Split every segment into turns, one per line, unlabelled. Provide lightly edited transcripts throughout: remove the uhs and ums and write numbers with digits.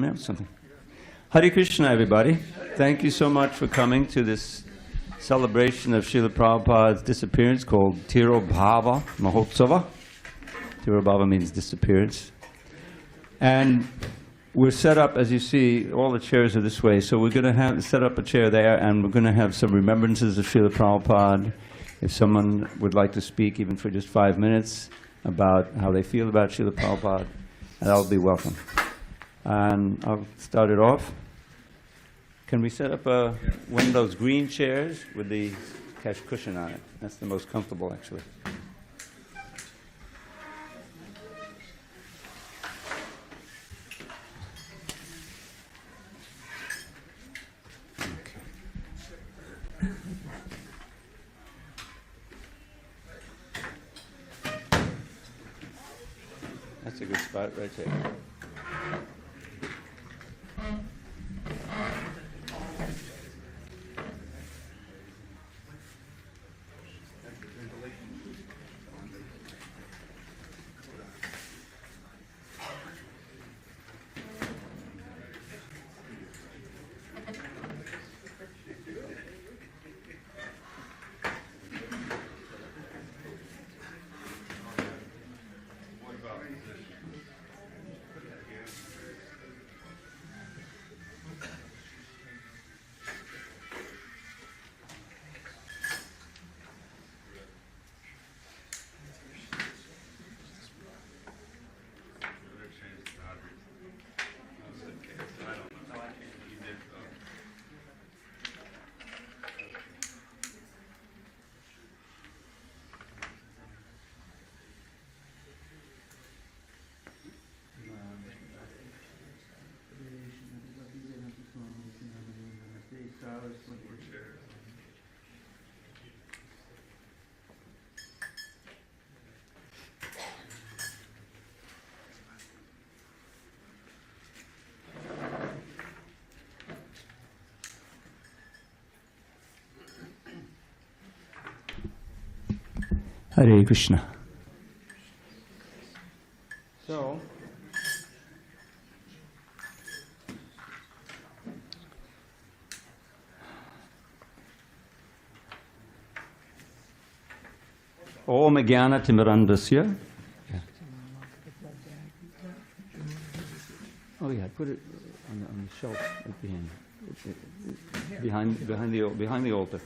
announce something. Hare Krishna, everybody. Thank you so much for coming to this celebration of Srila Prabhupada's disappearance called Tirobhava Mahotsava. Tirobhava means disappearance. And we're set up, as you see, all the chairs are this way, so we're going to set up a chair there, and we're going to have some remembrances of Srila Prabhupada. If someone would like to speak, even for just 5 minutes, about how they feel about Srila Prabhupada, that'll be welcome. And I'll start it off. Can we set up one of those green chairs with the cash cushion on it? That's the most comfortable, actually. That's a good spot right there. Hare Krishna. So, Om Jnana Timirandasya. Oh yeah, put it on the shelf behind the altar.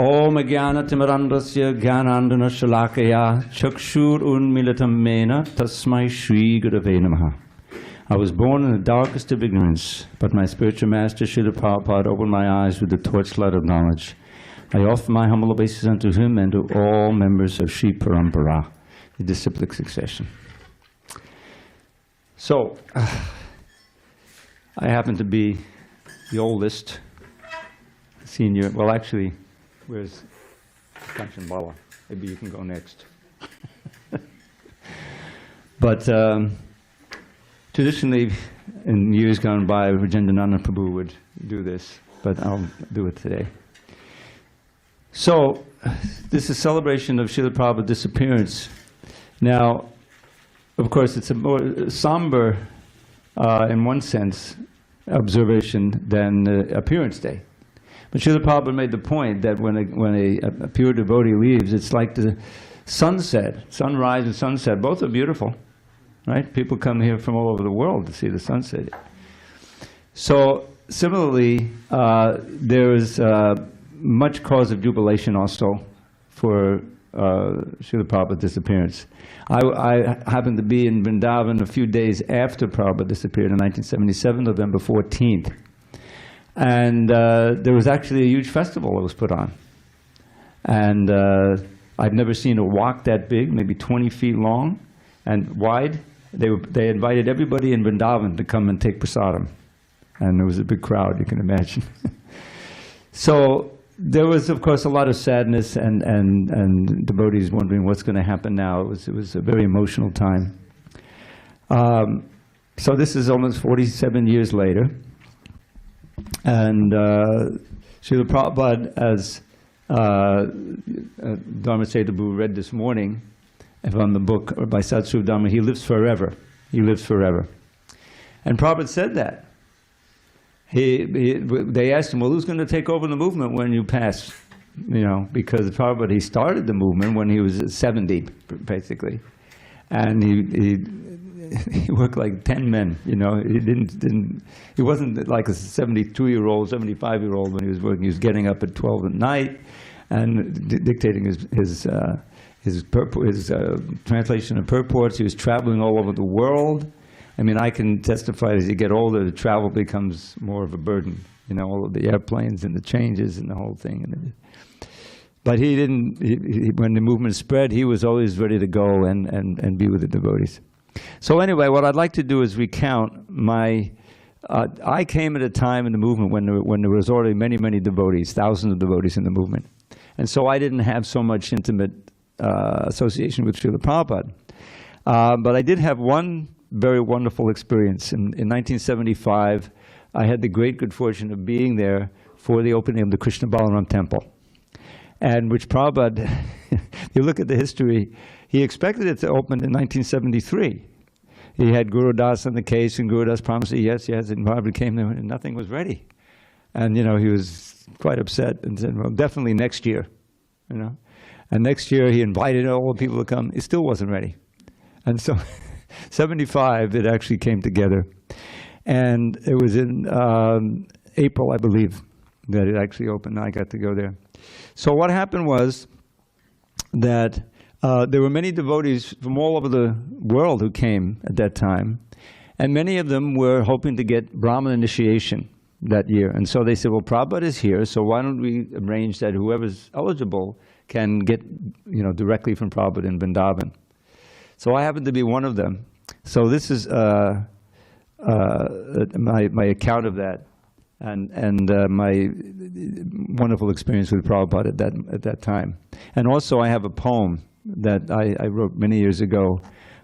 Om Jnana Timirandasya Jnanandana Shalakaya Chakshur Unmilitam Mena Tasmai Shri Gurave Namaha. I was born in the darkest of ignorance, but my spiritual master Srila Prabhupada opened my eyes with the torchlight of knowledge. I offer my humble obeisance unto him and to all members of Sri Parampara, the disciplic succession. So, I happen to be the oldest senior, well actually, where's Kanchan Bala? Maybe you can go next. But traditionally, in years gone by, Vijayendrananda Prabhu would do this, but I'll do it today. So, this is a celebration of Srila Prabhupada's disappearance. Now, of course, it's a more somber, in one sense, observation than Appearance Day. But Srila Prabhupada made the point that when a pure devotee leaves, it's like the sunset, sunrise and sunset, both are beautiful, right? People come here from all over the world to see the sunset. So, similarly, there is much cause of jubilation also for Srila Prabhupada's disappearance. I happened to be in Vrindavan a few days after Prabhupada disappeared in 1977, November 14th. And there was actually a huge festival that was put on. And I've never seen a walk that big, maybe 20 feet long and wide. They invited everybody in Vrindavan to come and take prasadam. And there was a big crowd, you can imagine. So there was, of course, a lot of sadness and devotees wondering what's going to happen now. It was a very emotional time. So this is almost 47 years later. And Srila Prabhupada, as Dharma Setu read this morning from the book by Satsuru Dhamma, he lives forever. He lives forever. And Prabhupada said that. They asked him, well, who's going to take over the movement when you pass? You know, because Prabhupada, he started the movement when he was 70, basically. And he worked like 10 men, you know. He wasn't like a 72-year-old, 75-year-old when he was working. He was getting up at 12 at night and dictating his translation of purports. He was traveling all over the world. I mean, I can testify as you get older, the travel becomes more of a burden. You know, all of the airplanes and the changes and the whole thing. But he didn't, when the movement spread, he was always ready to go and be with the devotees. So anyway, what I'd like to do is recount my, I came at a time in the movement when there was already many, many devotees, thousands of devotees in the movement. And so I didn't have so much intimate association with Srila Prabhupada. But I did have one very wonderful experience. In 1975, I had the great good fortune of being there for the opening of the Krishna Balaram temple. And which Prabhupada, you look at the history, he expected it to open in 1973. He had Guru Das on the case, and Guru Das promised yes, and Prabhupada came there, and nothing was ready. And, you know, he was quite upset and said, well, definitely next year, you know. And next year he invited all the people to come. It still wasn't ready. And so 75, it actually came together. And it was in April, I believe, that it actually opened. I got to go there. So what happened was that there were many devotees from all over the world who came at that time. And many of them were hoping to get Brahman initiation that year. And so they said, well, Prabhupada is here, so why don't we arrange that whoever's eligible can get, you know, directly from Prabhupada in Vrindavan. So I happened to be one of them. So this is my account of that, and my wonderful experience with Prabhupada at that time. And also I have a poem that I wrote many years ago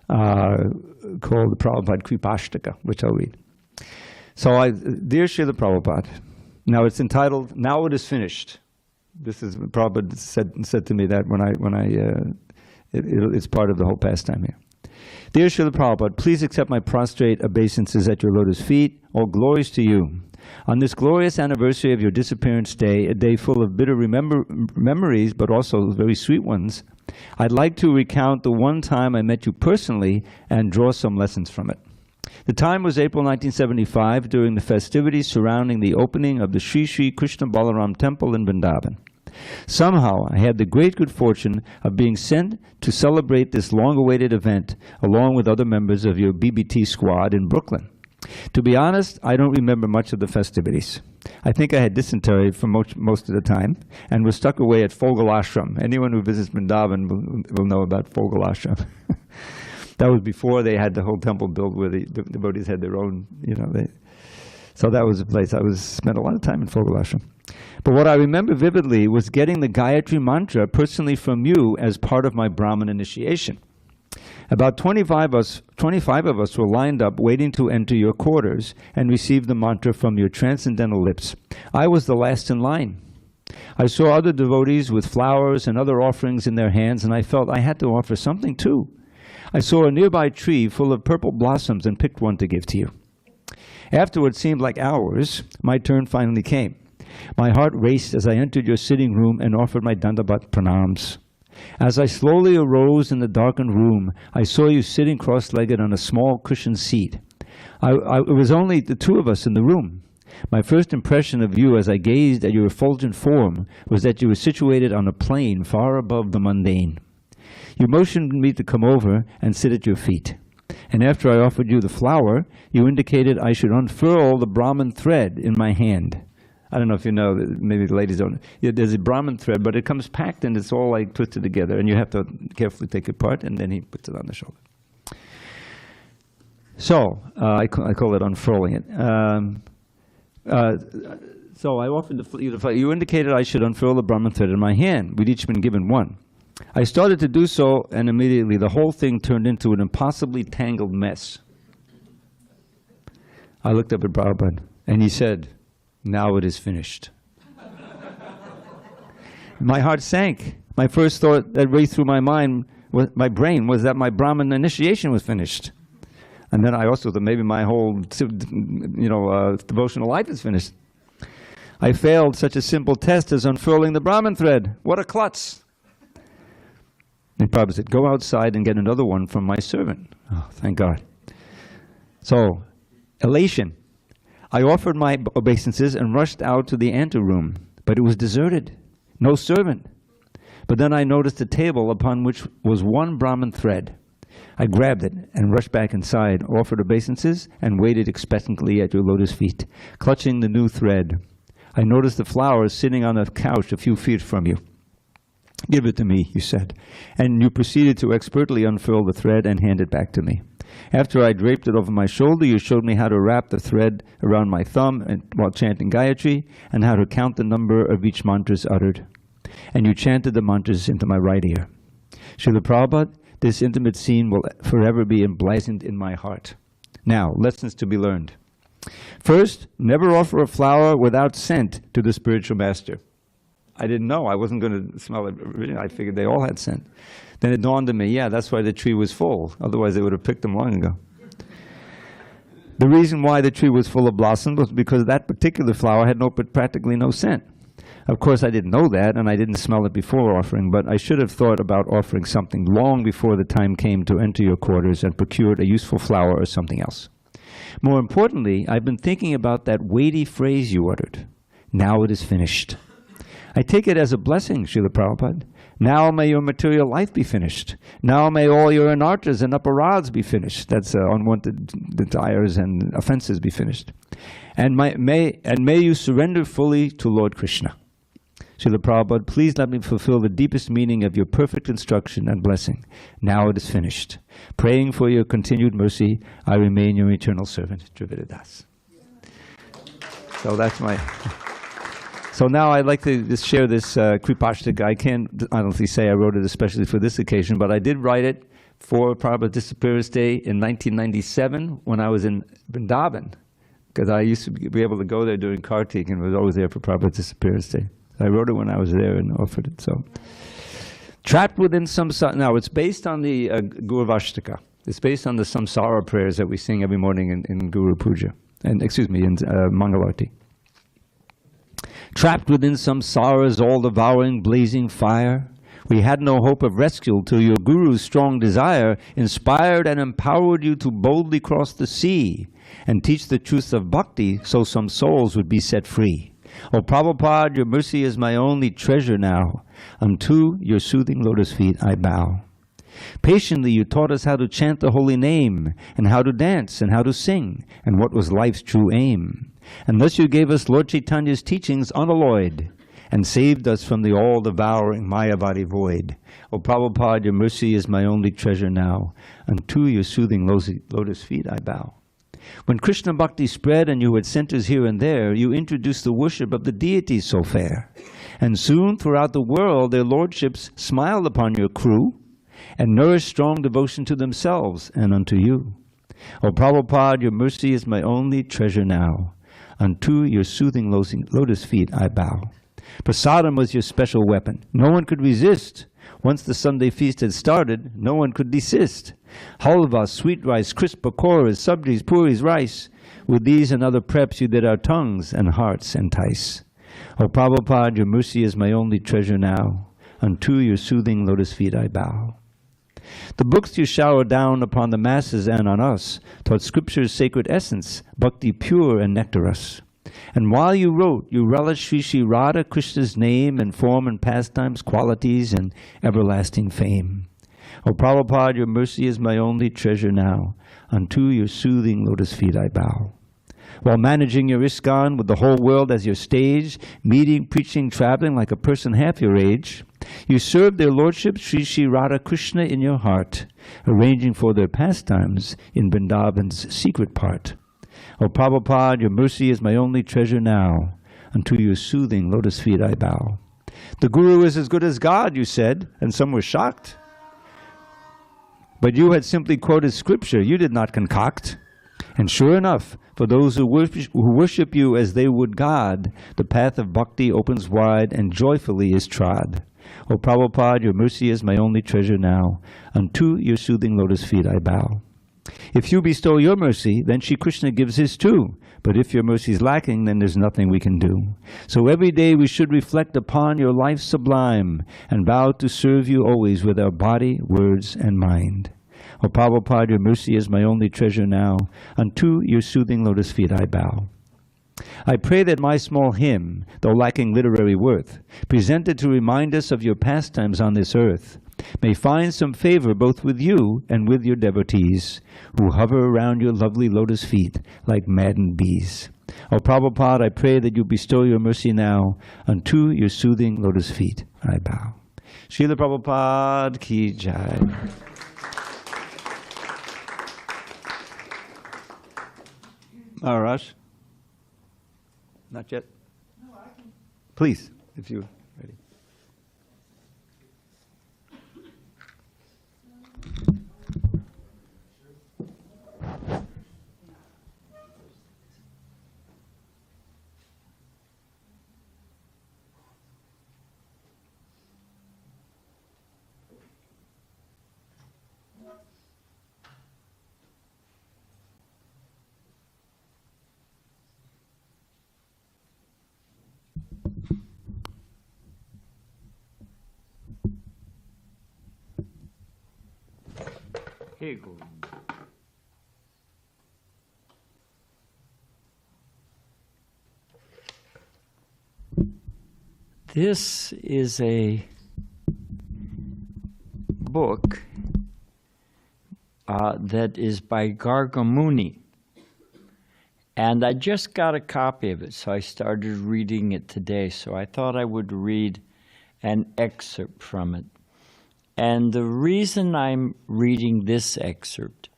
called the Prabhupada Kripashtaka, which I'll read. So Dear Srila Prabhupada, now it's entitled, Now It Is Finished. This is, Prabhupada said to me that it's part of the whole pastime here. Dear Srila Prabhupada, please accept my prostrate obeisances at your lotus feet. All glories to you. On this glorious anniversary of your disappearance day, a day full of bitter memories, but also very sweet ones, I'd like to recount the one time I met you personally and draw some lessons from it. The time was April 1975 during the festivities surrounding the opening of the Sri Sri Krishna Balaram temple in Vrindavan. Somehow, I had the great good fortune of being sent to celebrate this long-awaited event along with other members of your BBT squad in Brooklyn. To be honest, I don't remember much of the festivities. I think I had dysentery for most of the time and was stuck away at Fogel Ashram. Anyone who visits Vrindavan will know about Fogel Ashram. That was before they had the whole temple built where the devotees had their own, you know. So that was a place I spent a lot of time in Fogel Ashram. But what I remember vividly was getting the Gayatri mantra personally from you as part of my Brahman initiation. About 25 of us were lined up waiting to enter your quarters and receive the mantra from your transcendental lips. I was the last in line. I saw other devotees with flowers and other offerings in their hands, and I felt I had to offer something too. I saw a nearby tree full of purple blossoms and picked one to give to you. After what seemed like hours, my turn finally came. My heart raced as I entered your sitting room and offered my Dandavat pranams. As I slowly arose in the darkened room, I saw you sitting cross-legged on a small cushioned seat. It was only the two of us in the room. My first impression of you as I gazed at your effulgent form was that you were situated on a plane far above the mundane. You motioned me to come over and sit at your feet. And after I offered you the flower, you indicated I should unfurl the Brahman thread in my hand. I don't know if you know, maybe the ladies don't. Yeah, there's a Brahman thread, but it comes packed and it's all like twisted together, and you have to carefully take it apart, and then he puts it on the shoulder. So I call it unfurling it. So I offered you the flower. You indicated I should unfurl the Brahman thread in my hand. We'd each been given one. I started to do so, and immediately the whole thing turned into an impossibly tangled mess. I looked up at Prabhupada, and he said, "Now it is finished." My heart sank. My first thought that raced through my brain was that my Brahman initiation was finished. And then I also thought maybe my whole, devotional life is finished. I failed such a simple test as unfurling the Brahman thread. What a klutz. And Prabhupada said, go outside and get another one from my servant. Oh, thank God. So, elation. I offered my obeisances and rushed out to the anteroom, but it was deserted. No servant. But then I noticed a table upon which was one Brahman thread. I grabbed it and rushed back inside, offered obeisances, and waited expectantly at your lotus feet, clutching the new thread. I noticed the flowers sitting on a couch a few feet from you. Give it to me, you said. And you proceeded to expertly unfurl the thread and hand it back to me. After I draped it over my shoulder, you showed me how to wrap the thread around my thumb while chanting Gayatri, and how to count the number of each mantras uttered. And you chanted the mantras into my right ear. Srila Prabhupada, this intimate scene will forever be emblazoned in my heart. Now, lessons to be learned. First, never offer a flower without scent to the spiritual master. I didn't know. I wasn't going to smell it. I figured they all had scent. Then it dawned on me, yeah, that's why the tree was full. Otherwise, they would have picked them long ago. The reason why the tree was full of blossoms was because that particular flower had practically no scent. Of course, I didn't know that, and I didn't smell it before offering, but I should have thought about offering something long before the time came to enter your quarters and procured a useful flower or something else. More importantly, I've been thinking about that weighty phrase you uttered. Now it is finished. I take it as a blessing, Srila Prabhupada. Now may your material life be finished. Now may all your anarthas and aparadhas be finished. That's unwanted desires and offenses be finished. And may you surrender fully to Lord Krishna. Srila Prabhupada, please let me fulfill the deepest meaning of your perfect instruction and blessing. Now it is finished. Praying for your continued mercy, I remain your eternal servant, Dravida Das. So that's my... So now I'd like to just share this Kripashtaka. I can't honestly say I wrote it especially for this occasion, but I did write it for Prabhupada Disappearance Day in 1997 when I was in Vrindavan, because I used to be able to go there during Kartik and was always there for Prabhupada Disappearance Day. I wrote it when I was there and offered it. So, trapped within samsara. Now it's based on the Guruvashtaka. It's based on the samsara prayers that we sing every morning in Guru Puja, and in Mangalarti. Trapped within samsara's all-devouring blazing fire, we had no hope of rescue till your Guru's strong desire inspired and empowered you to boldly cross the sea and teach the truths of bhakti so some souls would be set free. O Prabhupada, your mercy is my only treasure now. Unto your soothing lotus feet I bow. Patiently you taught us how to chant the holy name, and how to dance, and how to sing, and what was life's true aim. And thus you gave us Lord Chaitanya's teachings unalloyed, and saved us from the all-devouring Mayavadi void. O Prabhupada, your mercy is my only treasure now. Unto your soothing lotus feet I bow. When Krishna Bhakti spread and you had centers here and there, you introduced the worship of the deities so fair. And soon throughout the world their lordships smiled upon your crew, and nourished strong devotion to themselves and unto you. O Prabhupada, your mercy is my only treasure now. Unto your soothing lotus feet I bow. Prasadam was your special weapon. No one could resist. Once the Sunday feast had started, no one could desist. Halva, sweet rice, crisp pakoras, sabjis, puris, rice. With these and other preps you did our tongues and hearts entice. O Prabhupada, your mercy is my only treasure now. Unto your soothing lotus feet I bow. The books you showered down upon the masses and on us taught Scripture's sacred essence, bhakti pure and nectarous. And while you wrote, you relished Sri Radha Krishna's name and form and pastimes, qualities and everlasting fame. O Prabhupada, your mercy is my only treasure now. Unto your soothing lotus feet I bow. While managing your ISKCON with the whole world as your stage, meeting, preaching, traveling like a person half your age, you served their lordship Sri Radha Krishna in your heart, arranging for their pastimes in Vrindavan's secret part. O Prabhupada, your mercy is my only treasure now. Unto your soothing lotus feet I bow. The Guru is as good as God, you said, and some were shocked. But you had simply quoted Scripture, you did not concoct. And sure enough, for those who worship you as they would God, the path of bhakti opens wide and joyfully is trod. O Prabhupada, your mercy is my only treasure now. Unto your soothing lotus feet I bow. If you bestow your mercy, then Shri Krishna gives his too. But if your mercy is lacking, then there's nothing we can do. So every day we should reflect upon your life sublime and vow to serve you always with our body, words, and mind. O Prabhupada, your mercy is my only treasure now. Unto your soothing lotus feet I bow. I pray that my small hymn, though lacking literary worth, presented to remind us of your pastimes on this earth, may find some favor both with you and with your devotees, who hover around your lovely lotus feet like maddened bees. O Prabhupada, I pray that you bestow your mercy now. Unto your soothing lotus feet I bow. Srila Prabhupada ki jai. Raj? Not yet? No, I can. Please, if you're ready. Hey, Gauranga. This is a book that is by Gauranga, and I just got a copy of it, so I started reading it today. So I thought I would read an excerpt from it. And the reason I'm reading this excerpt,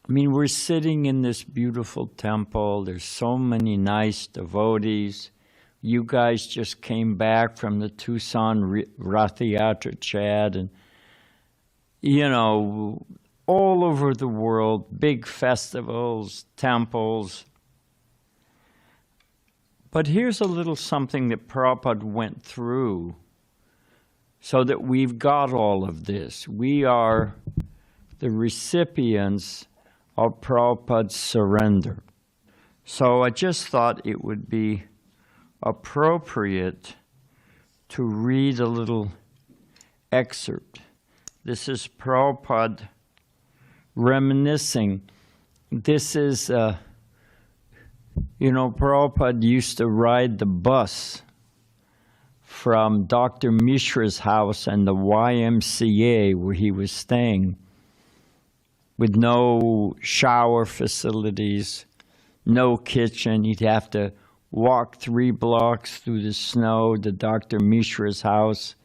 I mean, we're sitting in this beautiful temple. There's so many nice devotees. You guys just came back from the Tucson Rath Yatra, Chad, and, you know, all over the world, big festivals, temples. But here's a little something that Prabhupada went through so that we've got all of this. We are the recipients of Prabhupada's surrender. So I just thought it would be appropriate to read a little excerpt. This is Prabhupada reminiscing. This is, you know, Prabhupada used to ride the bus from Dr. Mishra's house and the YMCA where he was staying, with no shower facilities, no kitchen. He'd have to walk 3 blocks through the snow to Dr. Mishra's house.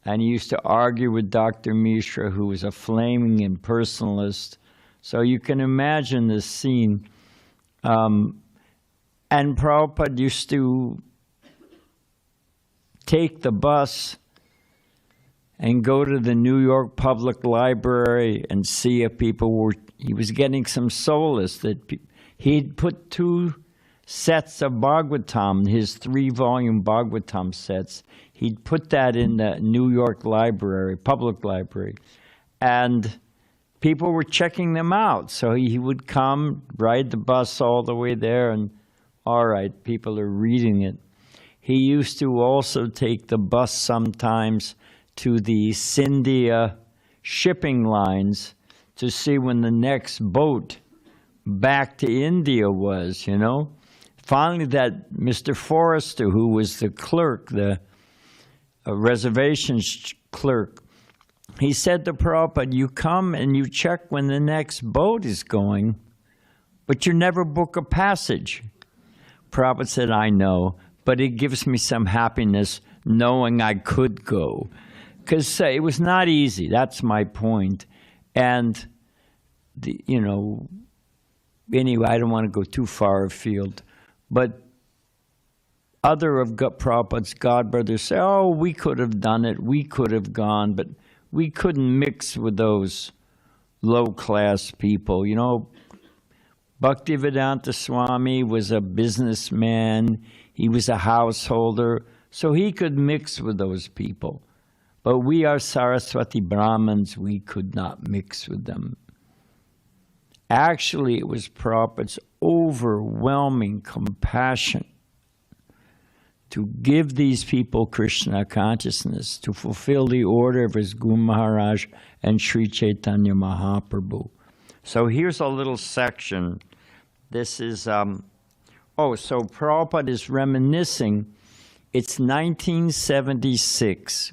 And he used to argue with Dr. Mishra, who was a flaming impersonalist. So you can imagine this scene. And Prabhupada used to take the bus and go to the New York Public Library and see if people were, he was getting some solace that he'd put 2 sets of Bhagavatam, his 3-volume Bhagavatam sets. He'd put that in the New York Library, Public Library, and people were checking them out. So he would come, ride the bus all the way there, and all right, people are reading it. He used to also take the bus sometimes to the Scindia shipping lines to see when the next boat back to India was, you know. Finally, that Mr. Forrester, who was the clerk, the reservations clerk, he said to Prabhupada, you come and you check when the next boat is going, but you never book a passage. Prabhupada said, I know, but it gives me some happiness knowing I could go. Because it was not easy, that's my point. And, you know, anyway, I don't want to go too far afield. But other of Prabhupada's godbrothers say, oh, we could have done it, we could have gone, but we couldn't mix with those low-class people. You know, Bhaktivedanta Swami was a businessman, he was a householder, so he could mix with those people. But we are Saraswati Brahmins, we could not mix with them.
Actually, it was Prabhupada's overwhelming compassion to give these people Krishna consciousness, to fulfill the order of his Guru Maharaj and Sri Chaitanya Mahaprabhu. So here's a little section. This is, so Prabhupada is reminiscing. It's 1976,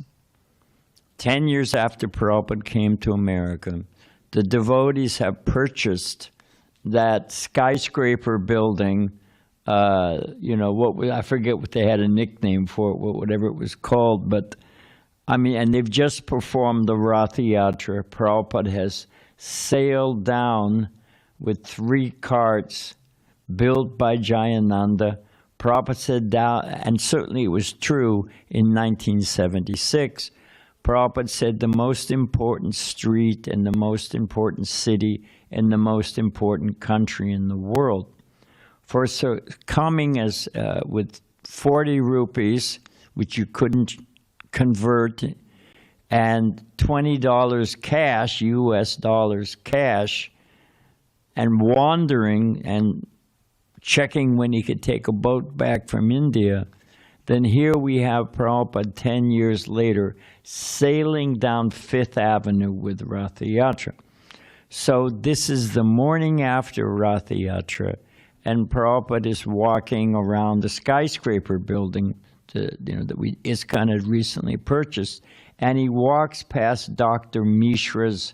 10 years after Prabhupada came to America. The devotees have purchased that skyscraper building. I forget what they had a nickname for it, whatever it was called. But I mean, and they've just performed the Ratha Yatra. Prabhupada has sailed down with 3 carts built by Jayananda. Prabhupada said down, and certainly it was true in 1976. Prabhupada said the most important street and the most important city and the most important country in the world. For coming as with 40 rupees, which you couldn't convert, and $20 cash, US dollars cash, and wandering and checking when he could take a boat back from India, then here we have Prabhupada 10 years later sailing down Fifth Avenue with Ratha Yatra. So this is the morning after Ratha Yatra, and Prabhupada is walking around the skyscraper building that ISKCON had recently purchased, and he walks past Dr. Mishra's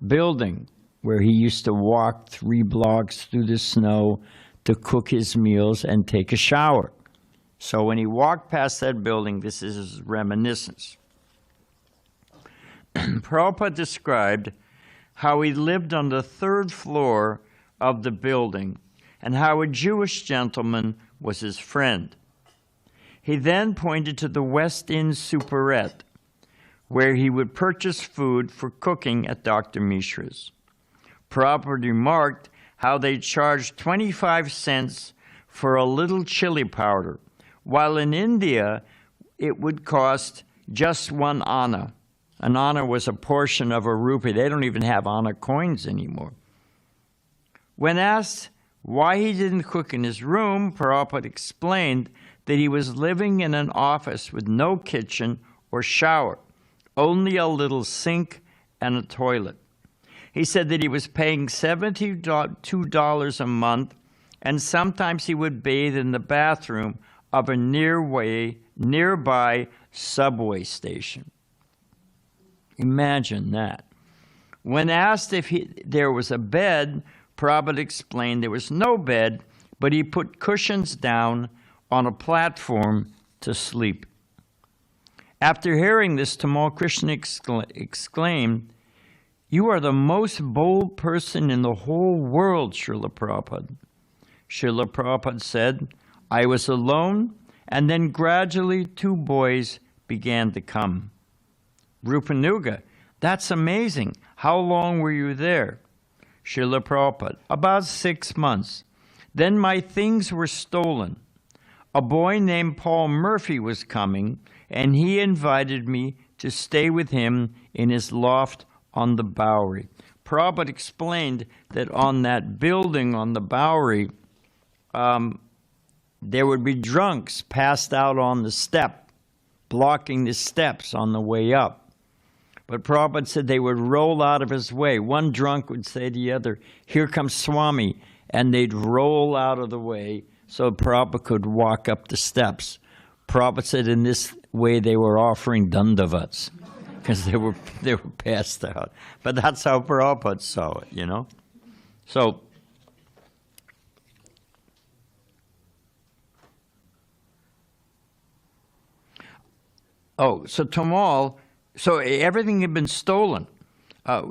building, where he used to walk 3 blocks through the snow to cook his meals and take a shower. So when he walked past that building, this is his reminiscence. Prabhupada described how he lived on the 3rd floor of the building and how a Jewish gentleman was his friend. He then pointed to the West End Superette, where he would purchase food for cooking at Dr. Mishra's. Prabhupada remarked how they charged 25 cents for a little chili powder, while in India it would cost just 1 anna. An anna was a portion of a rupee. They don't even have anna coins anymore. When asked why he didn't cook in his room, Prabhupada explained that he was living in an office with no kitchen or shower, only a little sink and a toilet. He said that he was paying $72 a month, and sometimes he would bathe in the bathroom of a nearby subway station. Imagine that. When asked if there was a bed, Prabhupada explained there was no bed, but he put cushions down on a platform to sleep. After hearing this, Tamal Krishna exclaimed, "You are the most bold person in the whole world, Srila Prabhupada." Srila Prabhupada said, "I was alone, and then gradually 2 boys began to come." Rupanuga, "That's amazing. How long were you there?" Srila Prabhupada, "About 6 months. Then my things were stolen. A boy named Paul Murphy was coming, and he invited me to stay with him in his loft on the Bowery." Prabhupada explained that on that building on the Bowery, there would be drunks passed out on the step, blocking the steps on the way up. But Prabhupada said they would roll out of his way. One drunk would say to the other, "Here comes Swami," and they'd roll out of the way so Prabhupada could walk up the steps. Prabhupada said in this way they were offering dandavats because they were passed out. But that's how Prabhupada saw it, So, so Tamal, so everything had been stolen.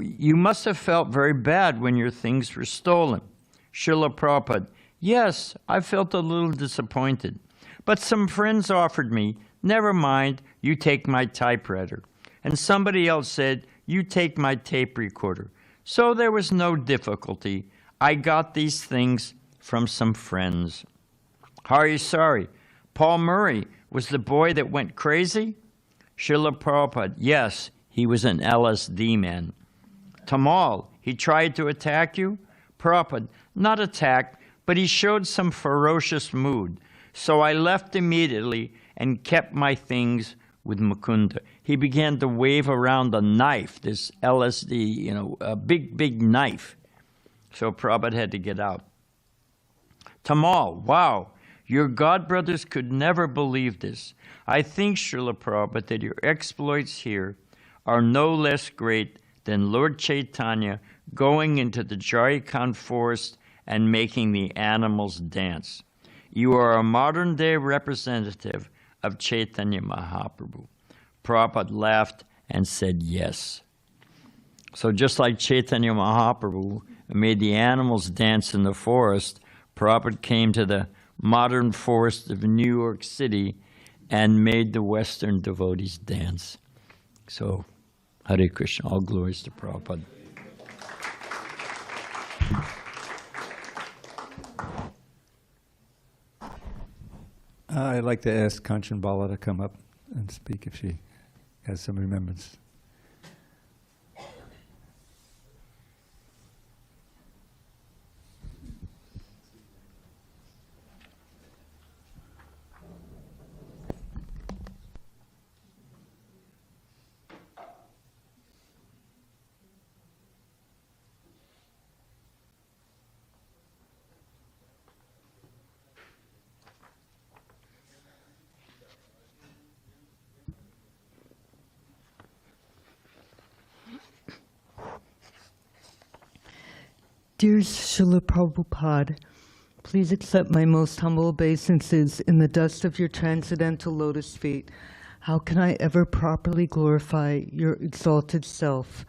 You must have felt very bad when your things were stolen. Srila Prabhupada, "Yes, I felt a little disappointed. But some friends offered me, 'Never mind, you take my typewriter.' And somebody else said, 'You take my tape recorder.' So there was no difficulty. I got these things from some friends." Are you sorry? Paul Murray was the boy that went crazy? Srila Prabhupada, "Yes, he was an LSD man." Tamal, "He tried to attack you?" Prabhupada, not attacked, but he showed some ferocious mood. So I left immediately and kept my things with Mukunda. He began to wave around a knife, this LSD, a big, big knife. So Prabhupada had to get out. Tamal, wow, your godbrothers could never believe this. I think, Srila Prabhupada, that your exploits here are no less great than Lord Chaitanya going into the Jharkhand forest and making the animals dance. You are a modern-day representative of Chaitanya Mahaprabhu. Prabhupada laughed and said yes. So just like Chaitanya Mahaprabhu made the animals dance in the forest, Prabhupada came to the modern forest of New York City and made the Western devotees dance. So, Hare Krishna, all glories to Prabhupada.
I'd like to ask Kanchan Bala to come up and speak if she has some remembrance.
Dear Srila Prabhupada, please accept my most humble obeisances in the dust of your transcendental lotus feet. How can I ever properly glorify your exalted self?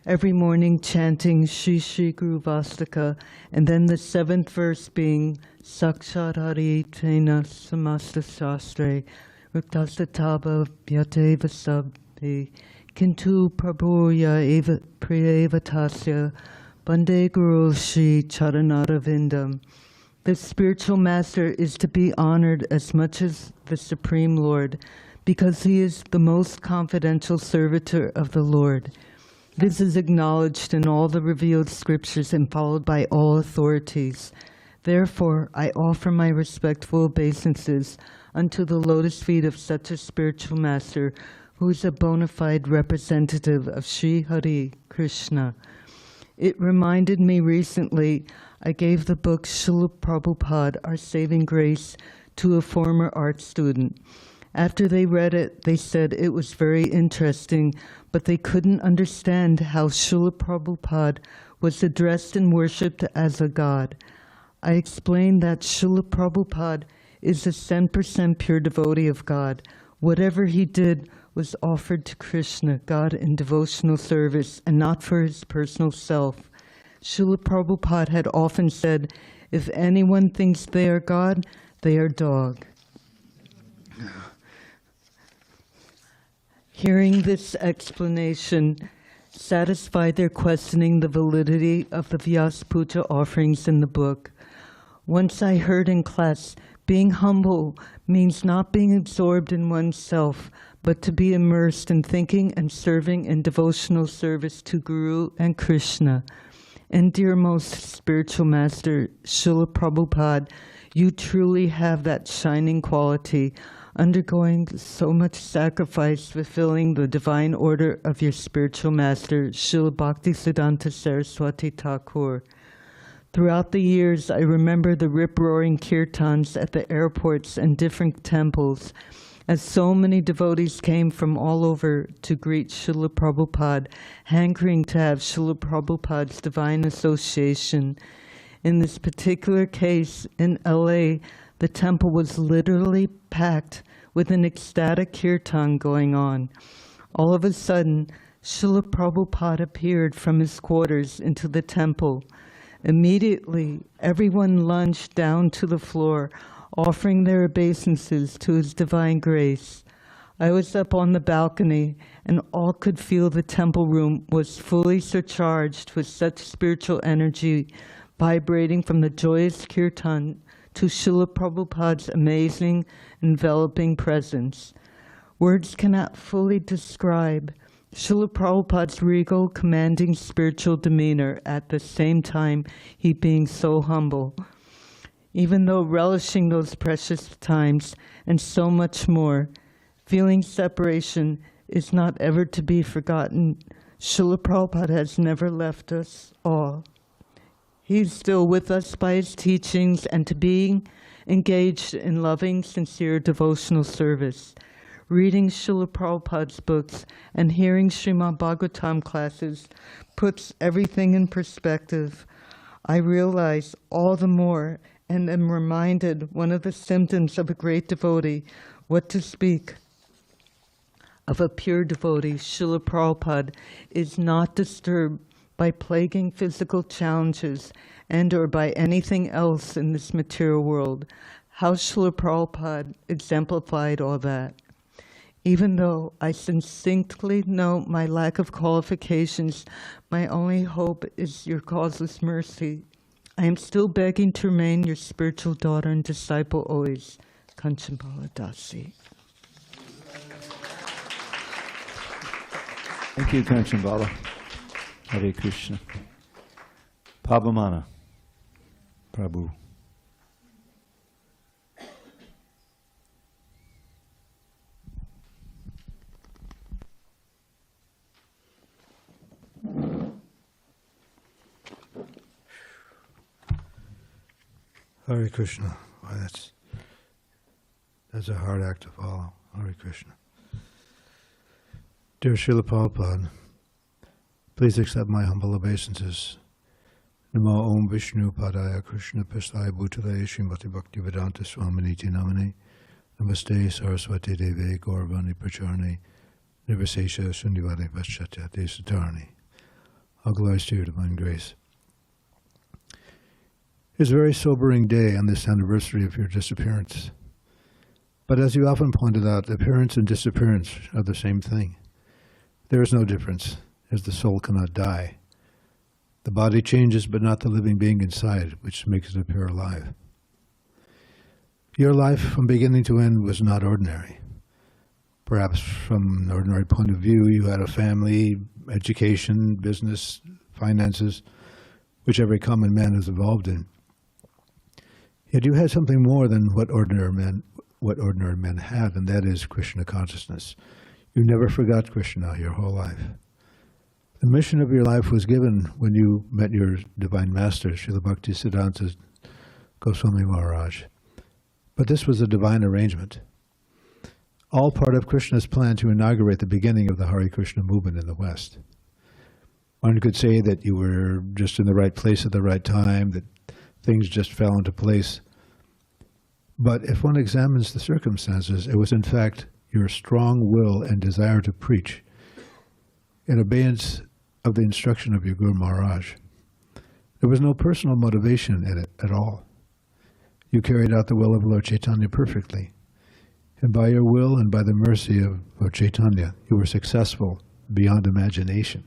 Every morning chanting Shri Shri Guru Vastaka, and then the seventh verse being Sakshat Hari Tena Samasta Shastre Riktastataba Vyateva Sabhi Kintu Prabhuya Eva Priyeva Tasya Bande Guru Shri Charanara. The spiritual master is to be honored as much as the Supreme Lord, because he is the most confidential servitor of the Lord. This is acknowledged in all the revealed scriptures and followed by all authorities. Therefore, I offer my respectful obeisances unto the lotus feet of such a spiritual master who is a bona fide representative of Sri Hari Krishna. It reminded me recently, I gave the book Srila Prabhupada, Our Saving Grace, to a former art student. After they read it, they said it was very interesting, but they couldn't understand how Srila Prabhupada was addressed and worshipped as a god. I explained that Srila Prabhupada is a 100% pure devotee of God. Whatever he did was offered to Krishna, God, in devotional service, and not for his personal self. Srila Prabhupada had often said, if anyone thinks they are God, they are dog. Hearing this explanation satisfied their questioning the validity of the Vyasa Puja offerings in the book. Once I heard in class, being humble means not being absorbed in oneself, but to be immersed in thinking and serving in devotional service to Guru and Krishna. And dear most spiritual master, Srila Prabhupada, you truly have that shining quality, undergoing so much sacrifice, fulfilling the divine order of your spiritual master, Srila Bhaktisiddhanta Saraswati Thakur. Throughout the years, I remember the rip-roaring kirtans at the airports and different temples, as so many devotees came from all over to greet Srila Prabhupada, hankering to have Srila Prabhupada's divine association. In this particular case, in LA, the temple was literally packed with an ecstatic kirtan going on. All of a sudden, Srila Prabhupada appeared from his quarters into the temple. Immediately, everyone lunged down to the floor, offering their obeisances to his divine grace. I was up on the balcony, and all could feel the temple room was fully surcharged with such spiritual energy, vibrating from the joyous kirtan to Srila Prabhupada's amazing, enveloping presence. Words cannot fully describe Srila Prabhupada's regal, commanding spiritual demeanor at the same time he being so humble. Even though relishing those precious times and so much more, feeling separation is not ever to be forgotten. Srila Prabhupada has never left us all. He's still with us by his teachings and to being engaged in loving, sincere devotional service. Reading Srila Prabhupada's books and hearing Srimad Bhagavatam classes puts everything in perspective. I realize all the more and am reminded one of the symptoms of a great devotee, what to speak of a pure devotee, Srila Prabhupada, is not disturbed by plaguing physical challenges and or by anything else in this material world. How Srila Prabhupada exemplified all that. Even though I distinctly know my lack of qualifications, my only hope is your causeless mercy. I am still begging to remain your spiritual daughter and disciple always. Kanchambala Dasi.
Thank you, Kanchambala. Hare Krishna. Pavamana. Prabhu.
Hare Krishna. Why, that's a hard act to follow. Hare Krishna. Dear Srila Prabhupada, please accept my humble obeisances. Namo Om Vishnu Padaya Krishna Pistaya Bhutale Srimati Bhakti Vedanta Swaminiti Namane Namaste Saraswati Deve Gauravani Pracharne Nirvisesha Sundivade Paschatya Satarni. All glories to your divine grace. It's a very sobering day on this anniversary of your disappearance. But as you often pointed out, appearance and disappearance are the same thing. There is no difference, as the soul cannot die. The body changes, but not the living being inside, which makes it appear alive. Your life from beginning to end was not ordinary. Perhaps from an ordinary point of view, you had a family, education, business, finances, which every common man is involved in. Yet you had something more than what ordinary men have, and that is Krishna consciousness. You never forgot Krishna your whole life. The mission of your life was given when you met your divine master, Srila Bhaktisiddhanta Goswami Maharaj. But this was a divine arrangement, all part of Krishna's plan to inaugurate the beginning of the Hare Krishna movement in the West. One could say that you were just in the right place at the right time, that things just fell into place. But if one examines the circumstances, it was in fact your strong will and desire to preach in abeyance of the instruction of your Guru Maharaj. There was no personal motivation in it at all. You carried out the will of Lord Chaitanya perfectly. And by your will and by the mercy of Lord Chaitanya, you were successful beyond imagination.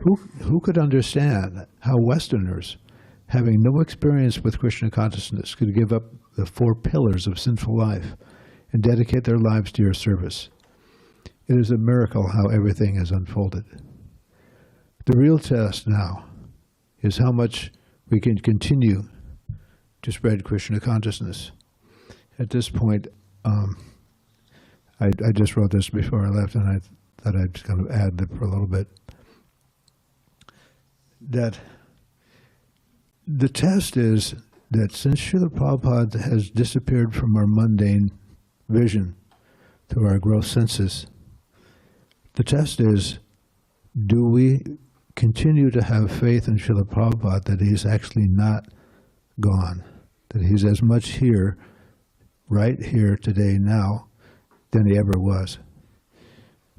Who could understand how Westerners, having no experience with Krishna consciousness, could give up the 4 pillars of sinful life and dedicate their lives to your service? It is a miracle how everything has unfolded. The real test now is how much we can continue to spread Krishna consciousness. At this point, I just wrote this before I left, and I thought I'd kind of add for a little bit. That the test is that since Srila Prabhupada has disappeared from our mundane vision through our gross senses, the test is, do we continue to have faith in Srila Prabhupada that he's actually not gone, that he's as much here, right here, today, now, than he ever was?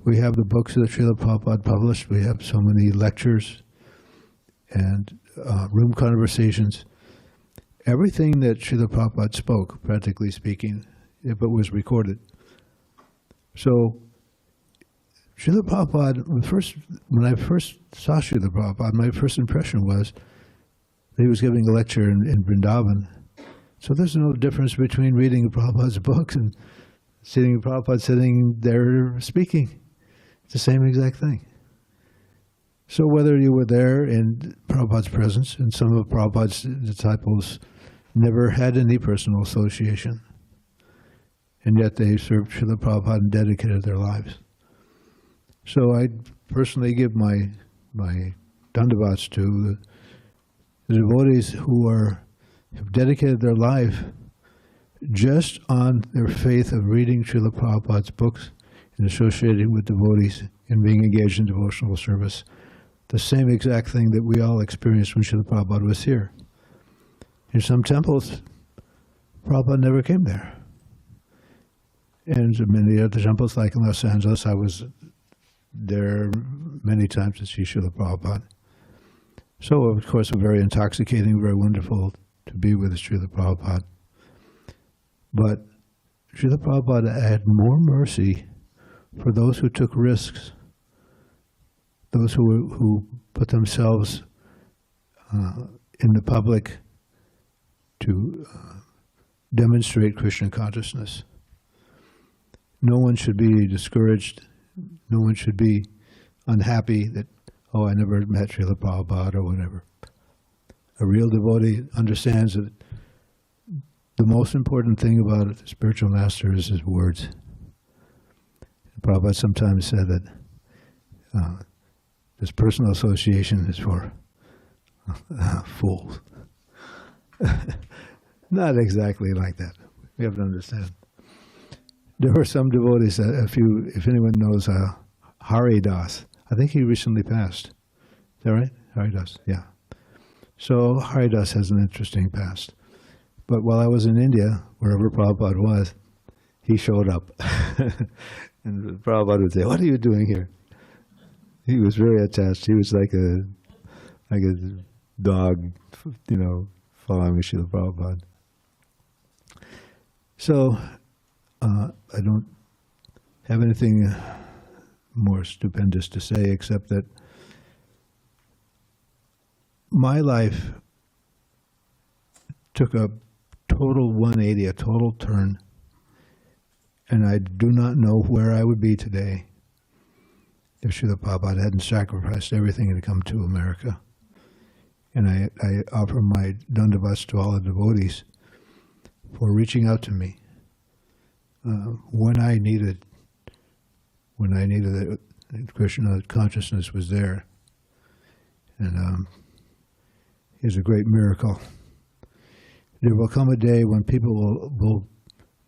We have the books that Srila Prabhupada published. We have so many lectures and room conversations. Everything that Srila Prabhupada spoke, practically speaking, if it was recorded. So, Srila Prabhupada, when I first saw Srila Prabhupada, my first impression was that he was giving a lecture in Vrindavan. So there's no difference between reading Prabhupada's books and seeing Prabhupada sitting there speaking. It's the same exact thing. So whether you were there in Prabhupada's presence, and some of Prabhupada's disciples never had any personal association, and yet they served Srila Prabhupada and dedicated their lives. So I personally give my dandavats to the devotees who have dedicated their life just on their faith of reading Srila Prabhupada's books and associating with devotees and being engaged in devotional service. The same exact thing that we all experienced when Srila Prabhupada was here. In some temples, Prabhupada never came there. And many other temples, like in Los Angeles, I was there many times to see Srila Prabhupada. So, of course, very intoxicating, very wonderful to be with Srila Prabhupada. But Srila Prabhupada had more mercy for those who took risks, those who put themselves in the public to demonstrate Krishna consciousness. No one should be discouraged. No one should be unhappy that, oh, I never met Srila Prabhupada or whatever. A real devotee understands that the most important thing about a spiritual master is his words. Prabhupada sometimes said that this personal association is for fools. Not exactly like that. We have to understand. There were some devotees, if anyone knows Hari Das, I think he recently passed. Is that right? Hari Das, yeah. So Hari Das has an interesting past. But while I was in India, wherever Prabhupada was, he showed up. And Prabhupada would say, "What are you doing here?" He was very attached. He was like a dog, following Srila Prabhupada. So I don't have anything more stupendous to say except that my life took a total 180, a total turn, and I do not know where I would be today if Srila Prabhupada hadn't sacrificed everything to come to America. And I offer my dandavats to all the devotees for reaching out to me when I needed it. Krishna consciousness was there, and it's a great miracle. There will come a day when people will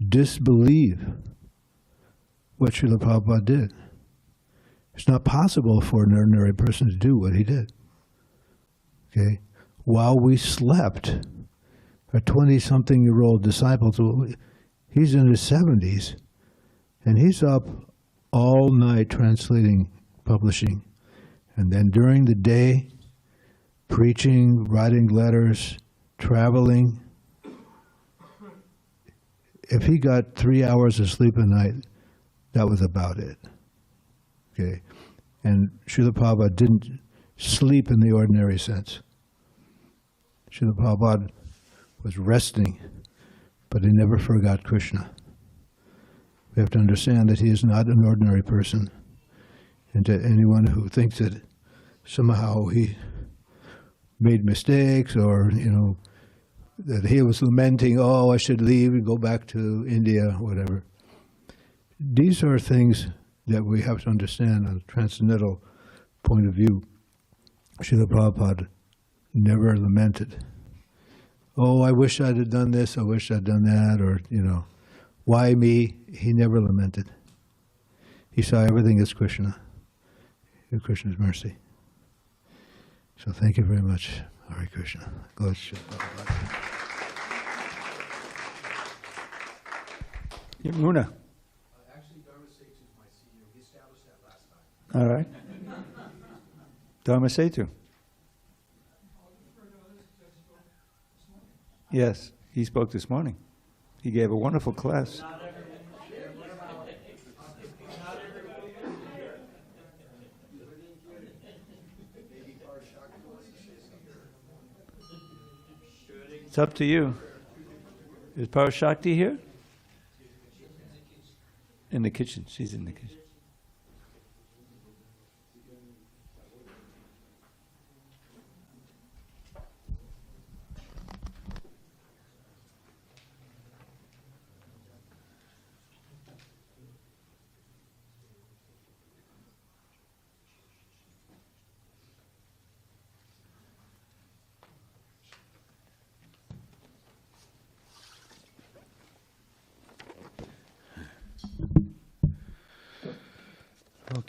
disbelieve what Srila Prabhupada did. It's not possible for an ordinary person to do what he did. Okay? While we slept, a 20-something-year-old disciple, he's in his 70s, and he's up all night translating, publishing, and then during the day, preaching, writing letters, traveling. If he got 3 hours of sleep a night, that was about it. Okay? And Srila Prabhupada didn't sleep in the ordinary sense. Srila Prabhupada was resting, but he never forgot Krishna. We have to understand that he is not an ordinary person. And to anyone who thinks that somehow he made mistakes or, that he was lamenting, oh, I should leave and go back to India, whatever. These are things that we have to understand on a transcendental point of view. Srila Prabhupada never lamented. Oh, I wish I'd have done this, I wish I'd done that, or, why me? He never lamented. He saw everything as Krishna, Krishna's mercy. So thank you very much. Hare Krishna. Go ahead.
Muna.
Actually, Dharma Setu is my senior. We established that last time.
All right. Dharma Setu. Yes, he spoke this morning. He gave a wonderful class. It's up to you. Is Parashakti here? In the kitchen. She's in the kitchen.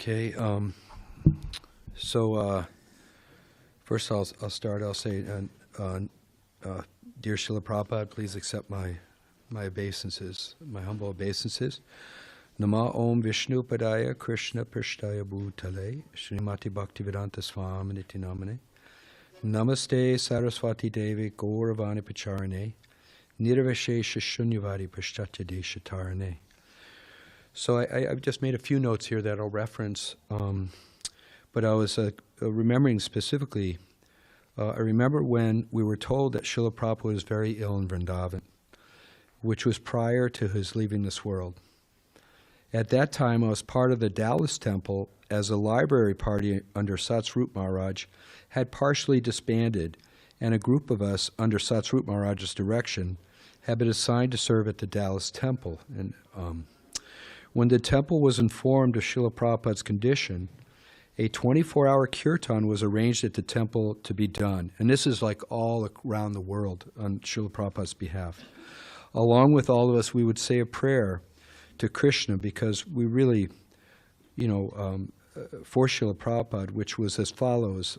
Okay. First I'll start. I'll say, dear Srila Prabhupada, please accept my obeisances, my humble obeisances. Nama Om Vishnu Padaya Krishna Prishtaya Bhutale Srimati Bhaktivedanta Swaminiti Namane Namaste Saraswati Devi Gauravani Pacharane Nirvashesha Shunyavadi Pashtatya Deshatarane. So I've just made a few notes here that I'll reference, but I was remembering specifically, I remember when we were told that Srila Prabhupada was very ill in Vrindavan, which was prior to his leaving this world. At that time, I was part of the Dallas Temple as a library party under Satsrup Maharaj had partially disbanded, and a group of us under Satsrup Maharaj's direction had been assigned to serve at the Dallas Temple. And when the temple was informed of Srila Prabhupada's condition, a 24-hour kirtan was arranged at the temple to be done. And this is like all around the world on Srila Prabhupada's behalf. Along with all of us, we would say a prayer to Krishna, because we really, for Srila Prabhupada, which was as follows: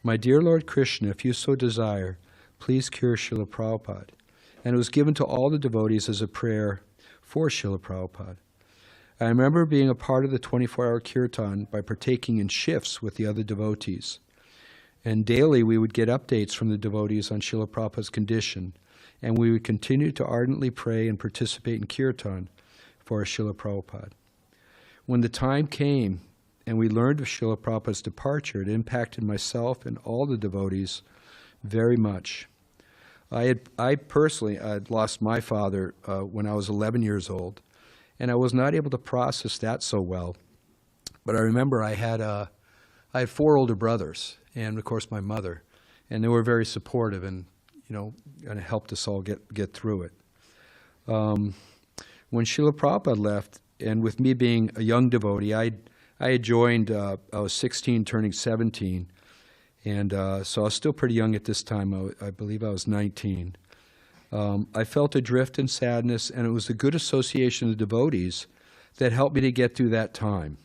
my dear Lord Krishna, if you so desire, please cure Srila Prabhupada. And it was given to all the devotees as a prayer for Srila Prabhupada. I remember being a part of the 24-hour kirtan by partaking in shifts with the other devotees. And daily we would get updates from the devotees on Srila Prabhupada's condition, and we would continue to ardently pray and participate in kirtan for Srila Prabhupada. When the time came and we learned of Srila Prabhupada's departure, it impacted myself and all the devotees very much. I personally had lost my father when I was 11 years old, and I was not able to process that so well. But I remember I had 4 older brothers, and of course my mother, and they were very supportive and kind of helped us all get through it. When Srila Prabhupada left, and with me being a young devotee, I had joined, I was 16 turning 17, and so I was still pretty young at this time. I believe I was 19. I felt adrift in sadness, and it was the good association of the devotees that helped me to get through that time.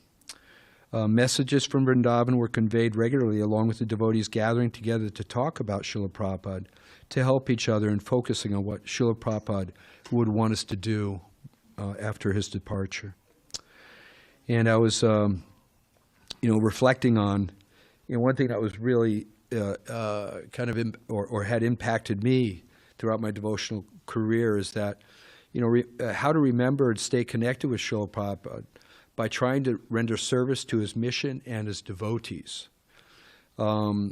Messages from Vrindavan were conveyed regularly, along with the devotees gathering together to talk about Srila Prabhupada, to help each other in focusing on what Srila Prabhupada would want us to do after his departure. And I was, reflecting on, one thing that was really had impacted me throughout my devotional career is that, how to remember and stay connected with Srila Prabhupada by trying to render service to his mission and his devotees. I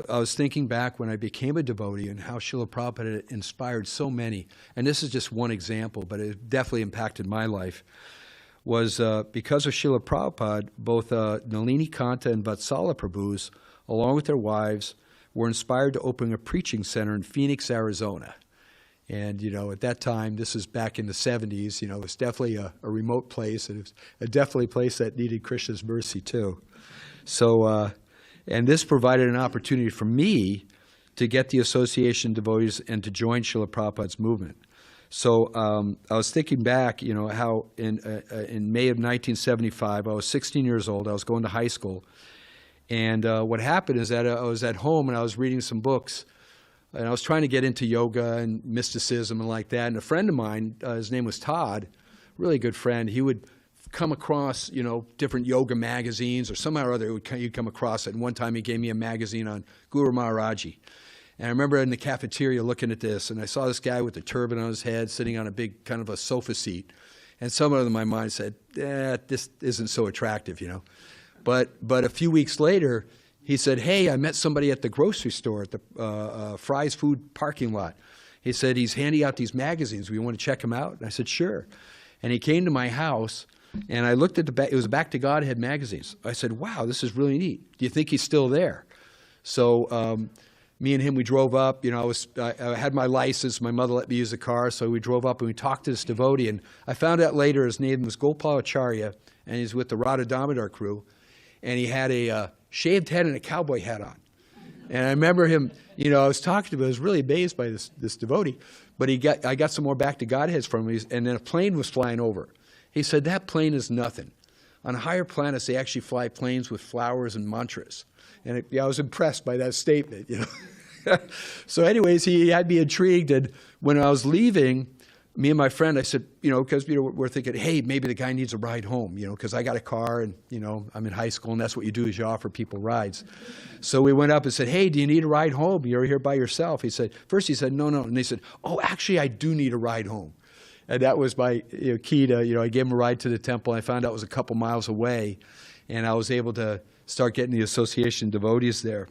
was thinking back when I became a devotee and how Srila Prabhupada had inspired so many, and this is just one example, but it definitely impacted my life, was because of Srila Prabhupada, both Nalini Kanta and Vatsala Prabhus, along with their wives, were inspired to open a preaching center in Phoenix, Arizona. And, at that time, this is back in the 70s, it was definitely a remote place, and it was definitely a place that needed Krishna's mercy, too. So, and this provided an opportunity for me to get the association devotees and to join Srila Prabhupada's movement. So I was thinking back, how in May of 1975, I was 16 years old, I was going to high school, and what happened is that I was at home and I was reading some books, and I was trying to get into yoga and mysticism and like that, and a friend of mine, his name was Todd, really good friend, he would come across, different yoga magazines, or somehow or other he'd come across it. And one time he gave me a magazine on Guru Maharaji. And I remember in the cafeteria looking at this, and I saw this guy with a turban on his head sitting on a big kind of a sofa seat. And somewhere in my mind said, this isn't so attractive, But a few weeks later, he said, hey, I met somebody at the grocery store at the Fry's Food parking lot. He said, he's handing out these magazines. We want to check them out? And I said, sure. And he came to my house, and I looked at it was Back to Godhead magazines. I said, wow, this is really neat. Do you think he's still there? So me and him, we drove up. I had my license. My mother let me use the car, so we drove up and we talked to this devotee. And I found out later his name was Gopal Acharya, and he's with the Radha Damodar crew. And he had a shaved head and a cowboy hat on. And I remember him, I was talking to him. I was really amazed by this devotee. But I got some more Back to Godheads from him, and then a plane was flying over. He said, that plane is nothing. on higher planets, they actually fly planes with flowers and mantras. And I was impressed by that statement, you know. So anyways, he had me intrigued. And when I was leaving, me and my friend, I said, you know, because, you know, we're thinking, hey, maybe the guy needs a ride home, you know, because I got a car and, you know, I'm in high school, and that's what you do is you offer people rides. So we went up and said, hey, do you need a ride home? You're here by yourself. He said, first he said, no. And they said, oh, actually, I do need a ride home. And that was my key to, you know, I gave him a ride to the temple. I found out it was a couple miles away, and I was able to start getting the association devotees there.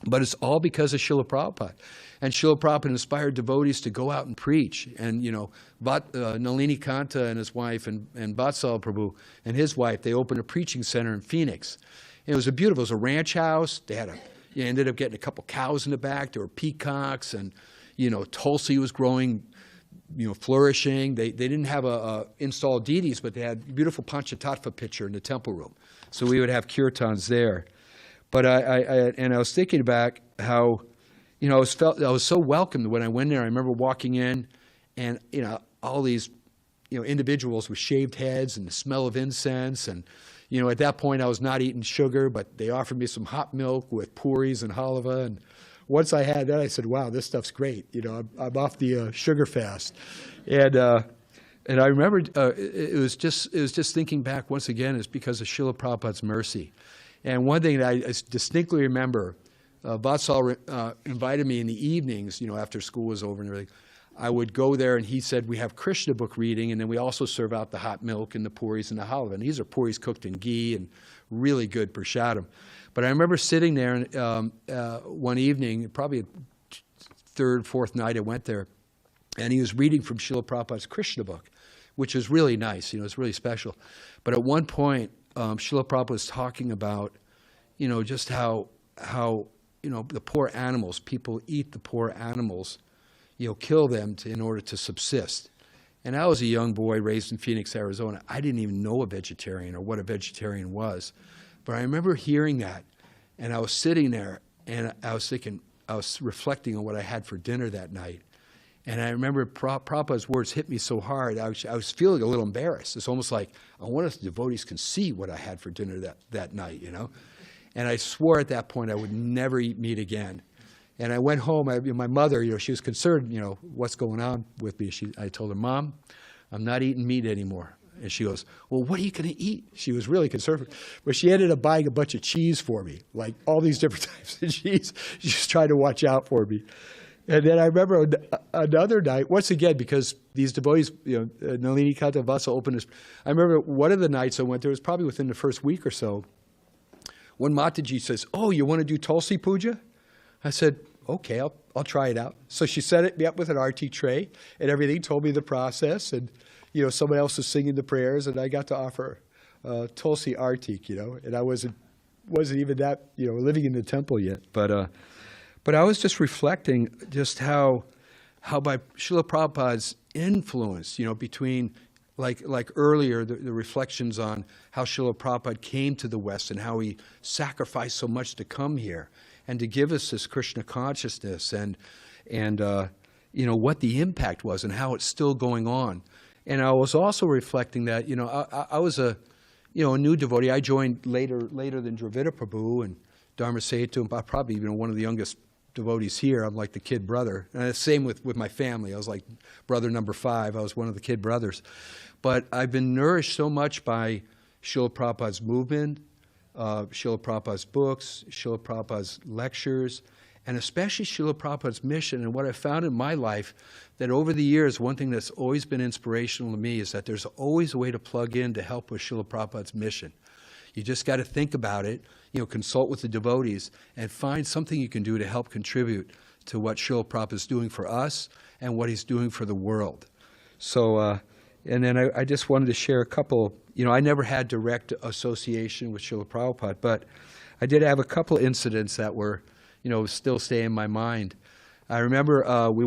But it's all because of Srila Prabhupada. And Srila Prabhupada inspired devotees to go out and preach. And, you know, Nalini Kanta and his wife and Vatsala Prabhu and his wife, they opened a preaching center in Phoenix. And it was it was a ranch house. They had you ended up getting a couple cows in the back. There were peacocks, and, you know, Tulsi was growing, you know, flourishing. They didn't have installed deities, but they had a beautiful Panchatattva picture in the temple room. So we would have kirtans there. But I was thinking back how, you know, I was so welcomed when I went there. I remember walking in, and, you know, all these, you know, individuals with shaved heads and the smell of incense. And, you know, at that point I was not eating sugar, but they offered me some hot milk with puris and halava. And once I had that, I said, wow, this stuff's great. You know, I'm off the sugar fast. And I remember it was just thinking back once again, it's because of Srila Prabhupada's mercy. And one thing that I distinctly remember, Vatsal invited me in the evenings, you know, after school was over and everything. I would go there, and he said, we have Krishna book reading, and then we also serve out the hot milk and the puris and the halva. And these are puris cooked in ghee and really good prasadam. But I remember sitting there one evening, probably third, fourth night I went there, and he was reading from Srila Prabhupada's Krishna book, which is really nice, you know, it's really special. But at one point, Srila Prabhupada was talking about, you know, just how, you know, the poor animals, people eat the poor animals, you know, kill them in order to subsist. And I was a young boy raised in Phoenix, Arizona. I didn't even know a vegetarian or what a vegetarian was. But I remember hearing that, and I was sitting there, and I was thinking, I was reflecting on what I had for dinner that night. And I remember Prabhupada's words hit me so hard, I was feeling a little embarrassed. It's almost like, I wonder if the devotees can see what I had for dinner that night, you know? And I swore at that point I would never eat meat again. And I went home, my mother, you know, she was concerned, you know, what's going on with me. I told her, Mom, I'm not eating meat anymore. And she goes, well, what are you going to eat? She was really concerned. But she ended up buying a bunch of cheese for me, like all these different types of cheese. She was trying to watch out for me. And then I remember another night, once again, because these devotees, you know, Nalini Kanta Vasa opened this. I remember one of the nights I went there, it was probably within the first week or so, when Mataji says, oh, you want to do Tulsi Puja? I said, okay, I'll try it out. So she set me up with an arti tray and everything, told me the process, and, you know, someone else was singing the prayers, and I got to offer Tulsi Artik, you know, and I wasn't even that, you know, living in the temple yet. But I was just reflecting just how by Srila Prabhupada's influence, you know, between, like earlier, the reflections on how Srila Prabhupada came to the West and how he sacrificed so much to come here and to give us this Krishna consciousness and you know, what the impact was and how it's still going on. And I was also reflecting that, you know, I was a new devotee. I joined later than Dravida Prabhu and Dharma Setu, and probably, you know, one of the youngest devotees here. I'm like the kid brother. And the same with my family. I was like brother number 5. I was one of the kid brothers. But I've been nourished so much by Srila Prabhupada's movement, Srila Prabhupada's books, Srila Prabhupada's lectures, and especially Srila Prabhupada's mission. And what I found in my life, that over the years, one thing that's always been inspirational to me is that there's always a way to plug in to help with Srila Prabhupada's mission. You just got to think about it, you know, consult with the devotees, and find something you can do to help contribute to what Srila Prabhupada is doing for us and what he's doing for the world. So, and then I just wanted to share a couple. You know, I never had direct association with Srila Prabhupada, but I did have a couple incidents that were, you know, still stay in my mind. I remember we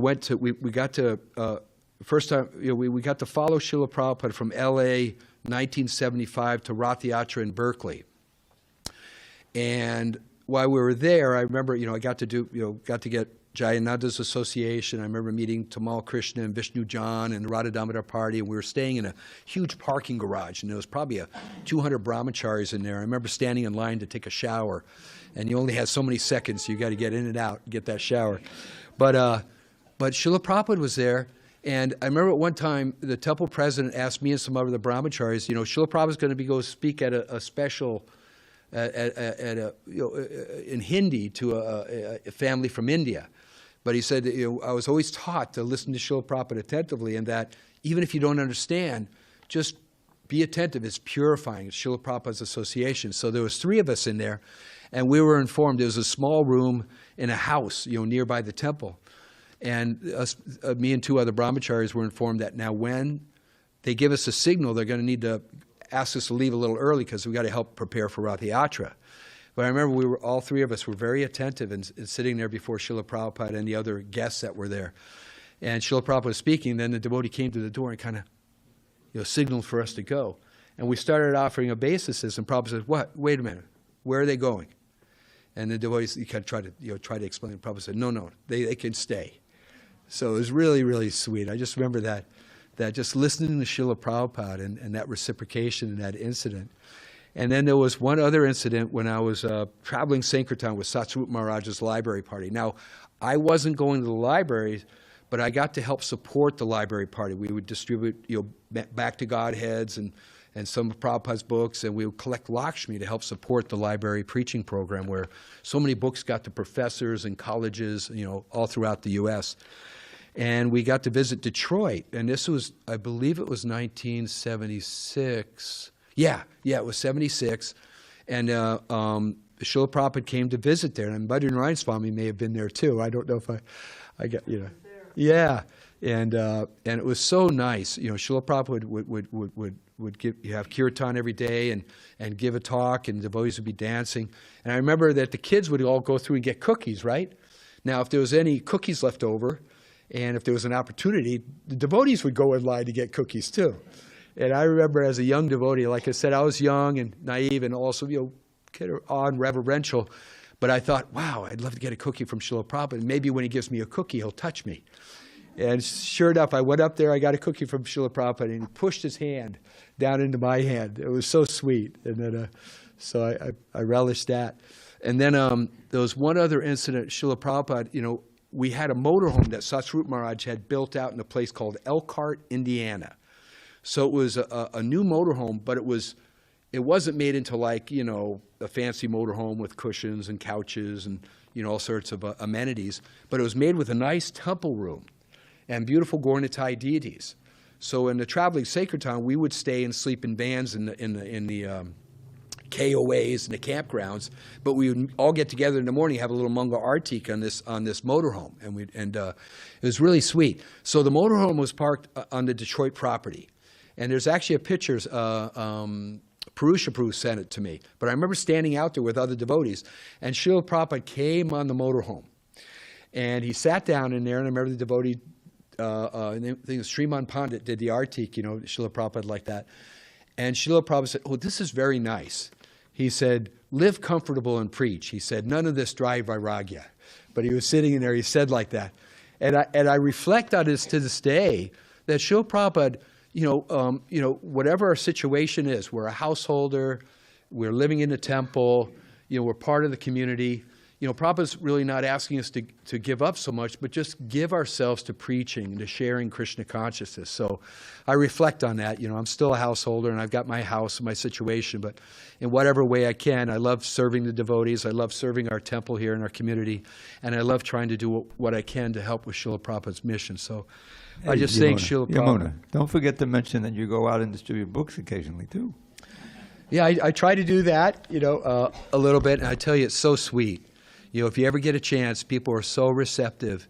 got to first time, you know, we got to follow Srila Prabhupada from L.A. 1975 to Rath Yatra in Berkeley. And while we were there, I remember, you know, I got to get Jayananda's association. I remember meeting Tamal Krishna and Vishnu John and the Radha Damodar party, and we were staying in a huge parking garage, and there was probably 200 brahmacharis in there. I remember standing in line to take a shower, and you only had so many seconds, so you got to get in and out and get that shower. But Srila Prabhupada was there, and I remember at one time the temple president asked me and some other brahmacharis, Srila Prabhupada's going to go speak at a special in Hindi to a family from India. But he said, I was always taught to listen to Srila Prabhupada attentively, and that even if you don't understand, just be attentive. It's purifying. It's Srila Prabhupada's association. So there was 3 of us in there, and we were informed there was a small room in a house, nearby the temple. And me and 2 other brahmacharis were informed that now when they give us a signal, they're going to need to ask us to leave a little early because we got to help prepare for Rath Yatra. But I remember all 3 of us were very attentive and sitting there before Srila Prabhupada and the other guests that were there. And Srila Prabhupada was speaking, then the devotee came to the door and kind of signaled for us to go. And we started offering obeisances, and Prabhupada said, "What? Wait a minute. Where are they going?" And the devotees tried to explain. Prabhupada said, "No, they can stay." So it was really, really sweet. I just remember that just listening to Srila Prabhupada and that reciprocation and that incident. And then there was one other incident when I was traveling Sankirtan with Satsvarup Maharaj's library party. Now, I wasn't going to the library, but I got to help support the library party. We would distribute Back to Godheads and some of Prabhupada's books, and we would collect Lakshmi to help support the library preaching program where so many books got to professors and colleges, all throughout the U.S. And we got to visit Detroit, and this was, I believe it was 1976. Yeah, it was 76. And Srila Prabhupada came to visit there, and Bhadra Narayan Swami may have been there too. I don't know if I got, Yeah, and it was so nice. Srila Prabhupada would have kirtan every day and give a talk, and devotees would be dancing. And I remember that the kids would all go through and get cookies, right? Now, if there was any cookies left over, and if there was an opportunity, the devotees would go in line to get cookies too. And I remember as a young devotee, like I said, I was young and naive and also, kind of awe and reverential. But I thought, wow, I'd love to get a cookie from Srila Prabhupada. Maybe when he gives me a cookie, he'll touch me. And sure enough, I went up there, I got a cookie from Srila Prabhupada, and he pushed his hand down into my hand. It was so sweet. And then, so I relished that. And then there was one other incident, Srila Prabhupada, we had a motorhome that Satsvarup Maharaj had built out in a place called Elkhart, Indiana. So it was a new motorhome, but it wasn't made into like, a fancy motorhome with cushions and couches and, all sorts of amenities. But it was made with a nice temple room and beautiful Gauranga deities. So in the traveling Sankirtan, we would stay and sleep in vans in the KOAs and the campgrounds, but we would all get together in the morning, have a little Manga Artik on this motorhome, and it was really sweet. So the motorhome was parked on the Detroit property, and there's actually a picture. Purusha Prabhu sent it to me, but I remember standing out there with other devotees, and Srila Prabhupada came on the motorhome, and he sat down in there, and I remember the devotee, I think Sriman Pandit did the Artik, Srila Prabhupada like that. And Srila Prabhupada said, "Oh, this is very nice." He said, "Live comfortable and preach." He said, "None of this dry vairagya." But he was sitting in there, he said like that. And I reflect on this to this day, that Srila Prabhupada, whatever our situation is, we're a householder, we're living in the temple, we're part of the community. Prabhupada's really not asking us to give up so much, but just give ourselves to preaching and to sharing Krishna consciousness. So I reflect on that. I'm still a householder, and I've got my house and my situation, but in whatever way I can, I love serving the devotees. I love serving our temple here in our community, and I love trying to do what I can to help with Srila Prabhupada's mission. So I just thank Srila Prabhupada.
Don't forget to mention that you go out and distribute books occasionally, too.
Yeah, I try to do that, a little bit, and I tell you, it's so sweet. If you ever get a chance, people are so receptive,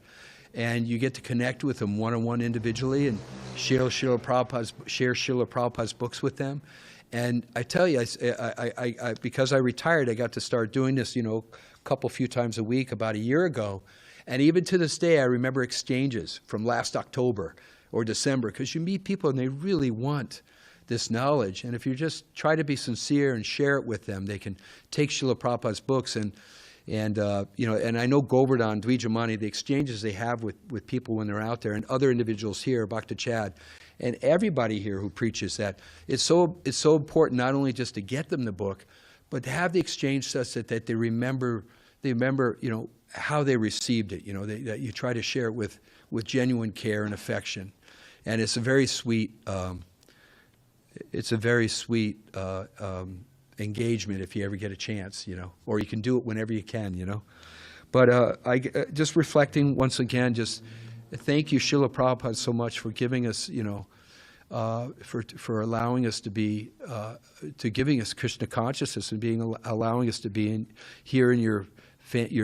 and you get to connect with them one-on-one individually and share Srila Prabhupada's books with them. And I tell you, I because I retired, I got to start doing this, few times a week about a year ago. And even to this day, I remember exchanges from last October or December, because you meet people and they really want this knowledge. And if you just try to be sincere and share it with them, they can take Srila Prabhupada's books. And And, and I know Govardhan, Dvijamani, the exchanges they have with people when they're out there, and other individuals here, Bhakta Chad, and everybody here who preaches that, it's so important not only just to get them the book, but to have the exchange such that they remember, how they received it, that you try to share it with genuine care and affection. And it's a very sweet, engagement if you ever get a chance, or you can do it whenever you can, But just reflecting once again, just thank you, Srila Prabhupada, so much for giving us, for allowing us to be, to giving us Krishna consciousness and allowing us to be here in your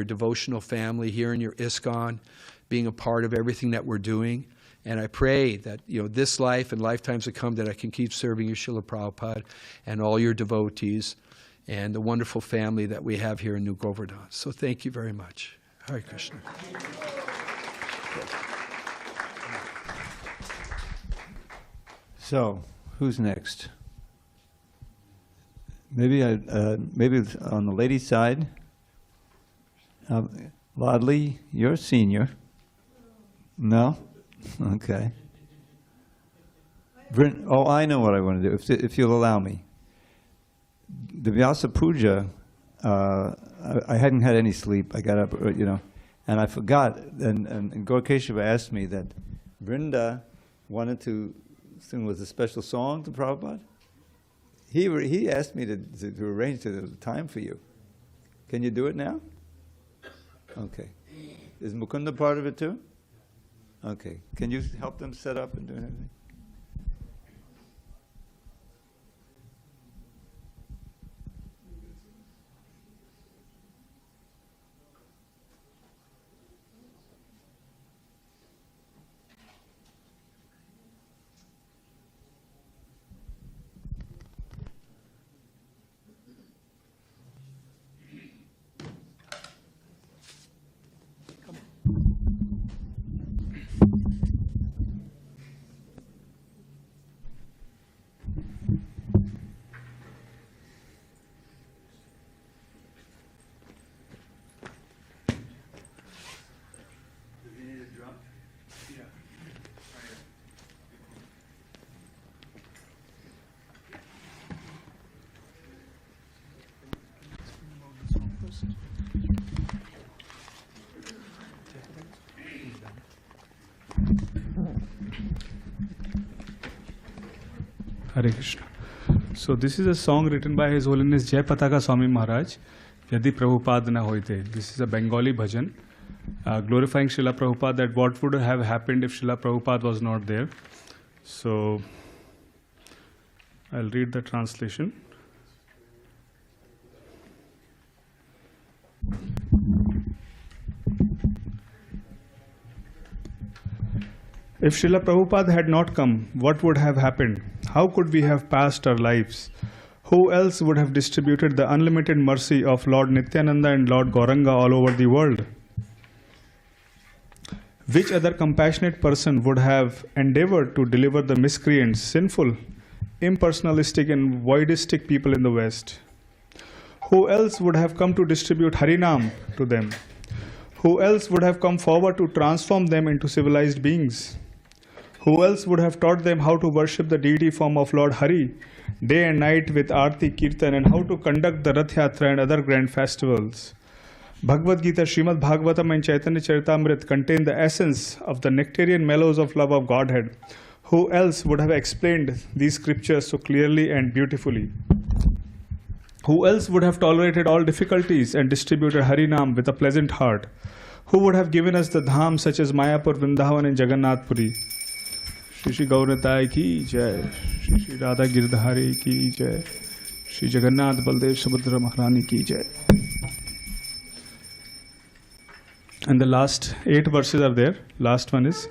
devotional family, here in your ISKCON, being a part of everything that we're doing. And I pray that, this life and lifetimes to come, that I can keep serving you, Srila Prabhupada, and all your devotees, and the wonderful family that we have here in New Govardhan. So thank you very much. Hare Krishna.
So, who's next? Maybe maybe on the ladies' side. Ladli, you're a senior. No? Okay. Oh, I know what I want to do, if you'll allow me. The Vyasa Puja, I hadn't had any sleep. I got up, and I forgot. And Gaurkeshava asked me that Vrinda wanted to sing was a special song to Prabhupada. He asked me to arrange the time for you. Can you do it now? Okay. Is Mukunda part of it too? Okay. Can you help them set up and do anything?
Hare Krishna. So this is a song written by His Holiness Jai Pataka Swami Maharaj, Yadi Prabhupada na hoite. This is a Bengali bhajan glorifying Srila Prabhupada, that what would have happened if Srila Prabhupada was not there. So I'll read the translation. If Srila Prabhupada had not come, what would have happened? How could we have passed our lives? Who else would have distributed the unlimited mercy of Lord Nityananda and Lord Gauranga all over the world? Which other compassionate person would have endeavored to deliver the miscreants, sinful, impersonalistic and voidistic people in the West? Who else would have come to distribute Harinam to them? Who else would have come forward to transform them into civilized beings? Who else would have taught them how to worship the deity form of Lord Hari day and night with Aarti Kirtan, and how to conduct the Rath Yatra and other grand festivals? Bhagavad Gita, Srimad Bhagavatam and Chaitanya Charitamrita contain the essence of the nectarian mellows of love of Godhead. Who else would have explained these scriptures so clearly and beautifully? Who else would have tolerated all difficulties and distributed Harinam with a pleasant heart? Who would have given us the dham such as Mayapur, Vrindavan and Jagannath Puri? Shri Shri Gauratai ki jai, Shri Shri Radha Girdhari ki jai, Shri Jagannath Baldev Subhadra Maharani ki jai. And the last 8 verses are there. Last one is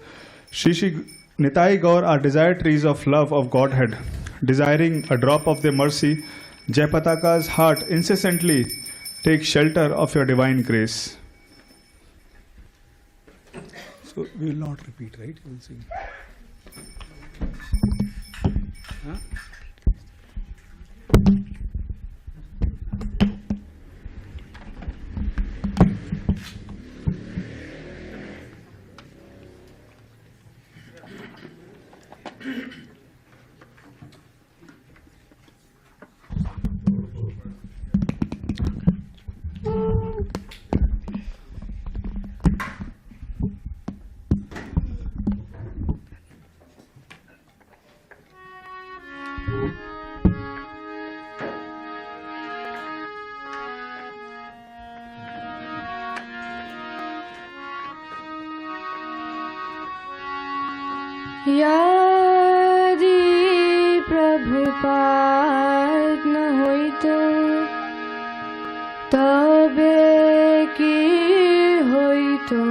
Shri Shri Nitai Gaur are desire trees of love of Godhead, desiring a drop of their mercy. Jai Pataka's heart incessantly takes shelter of your divine grace. So we will not repeat, right? We will sing. Huh?
यदि प्रभुपाद न होइतो तबे की होइतो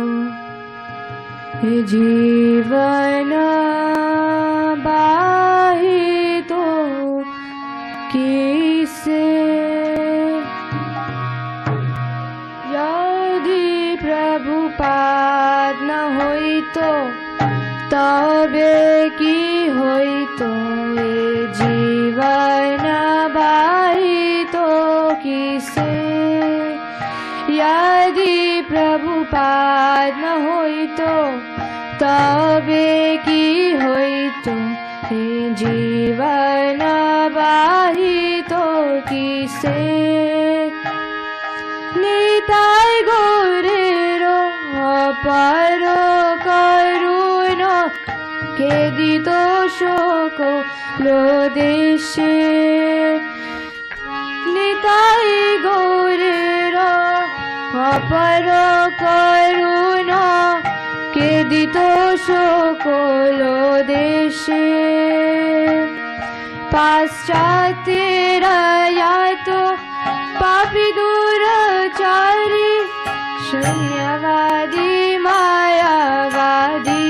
ए जीवन बाहितो किसे यदि प्रभुपाद न होइतो तबे की होइतो ए जीवन बाहितो किसे यदि प्रभुपाद न होइतो तबे की होइतो ए जीवन बाहितो किसे निताय गौरेरो अपार करुणा केदित शोक लो देशे निताय गौरेर अपार करुणा केदित शोक लो देशे पाश्चात्येर यातो पापी दुराचारी शून्यवादी मायावादी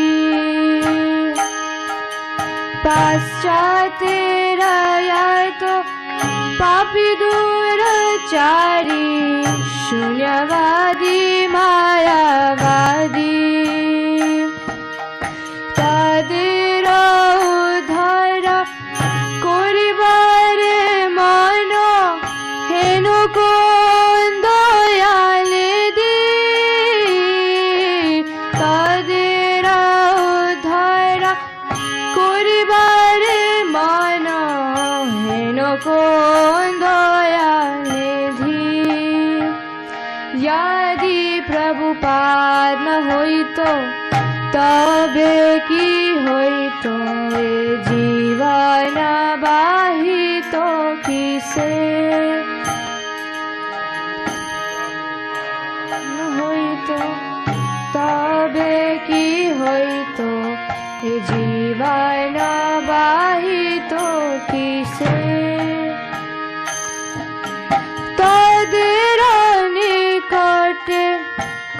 पाश्चात्येर यातो पापी दुराचारी शून्यवादी मायावादी तादेर उद्धार करिबारे मन हेन कोन दयाले दी तादेर उद्धार करिबारे मन हेन कोन दयाले दी यदि प्रभुपाद न होइतो तबे की होइतो ए जीवन बाहितो किसे न होइतो तबे की होइतो ए जीवन बाहितो किसे तादेर निकटे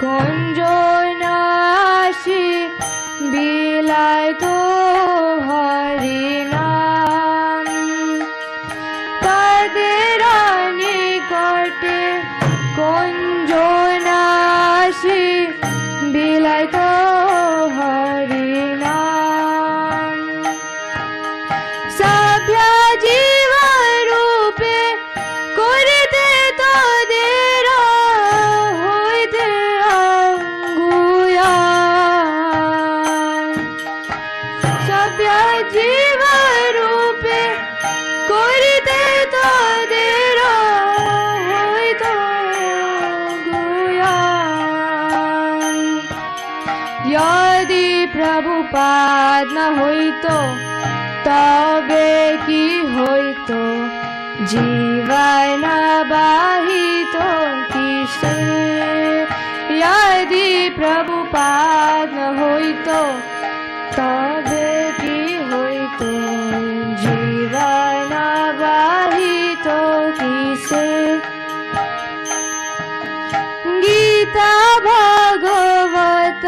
कुंजनाशी বিলাইতো হরিনাম তাদের নিকটে কুঞ্জনাশী বিলাইতো হরিনাম সভ্য জীব রূপে করিতে তাদের হইতে অঙ্গুয়া সভ্য জীব রূপে করিতে তাদের হইতে অঙ্গুয়া यदि प्रभुपाद न होइतो तबे की होइतो जीवन बाहितो किसे यदि प्रभुपाद न होइतो तबे की होइतो जीवन बाहितो किसे गीता भगवत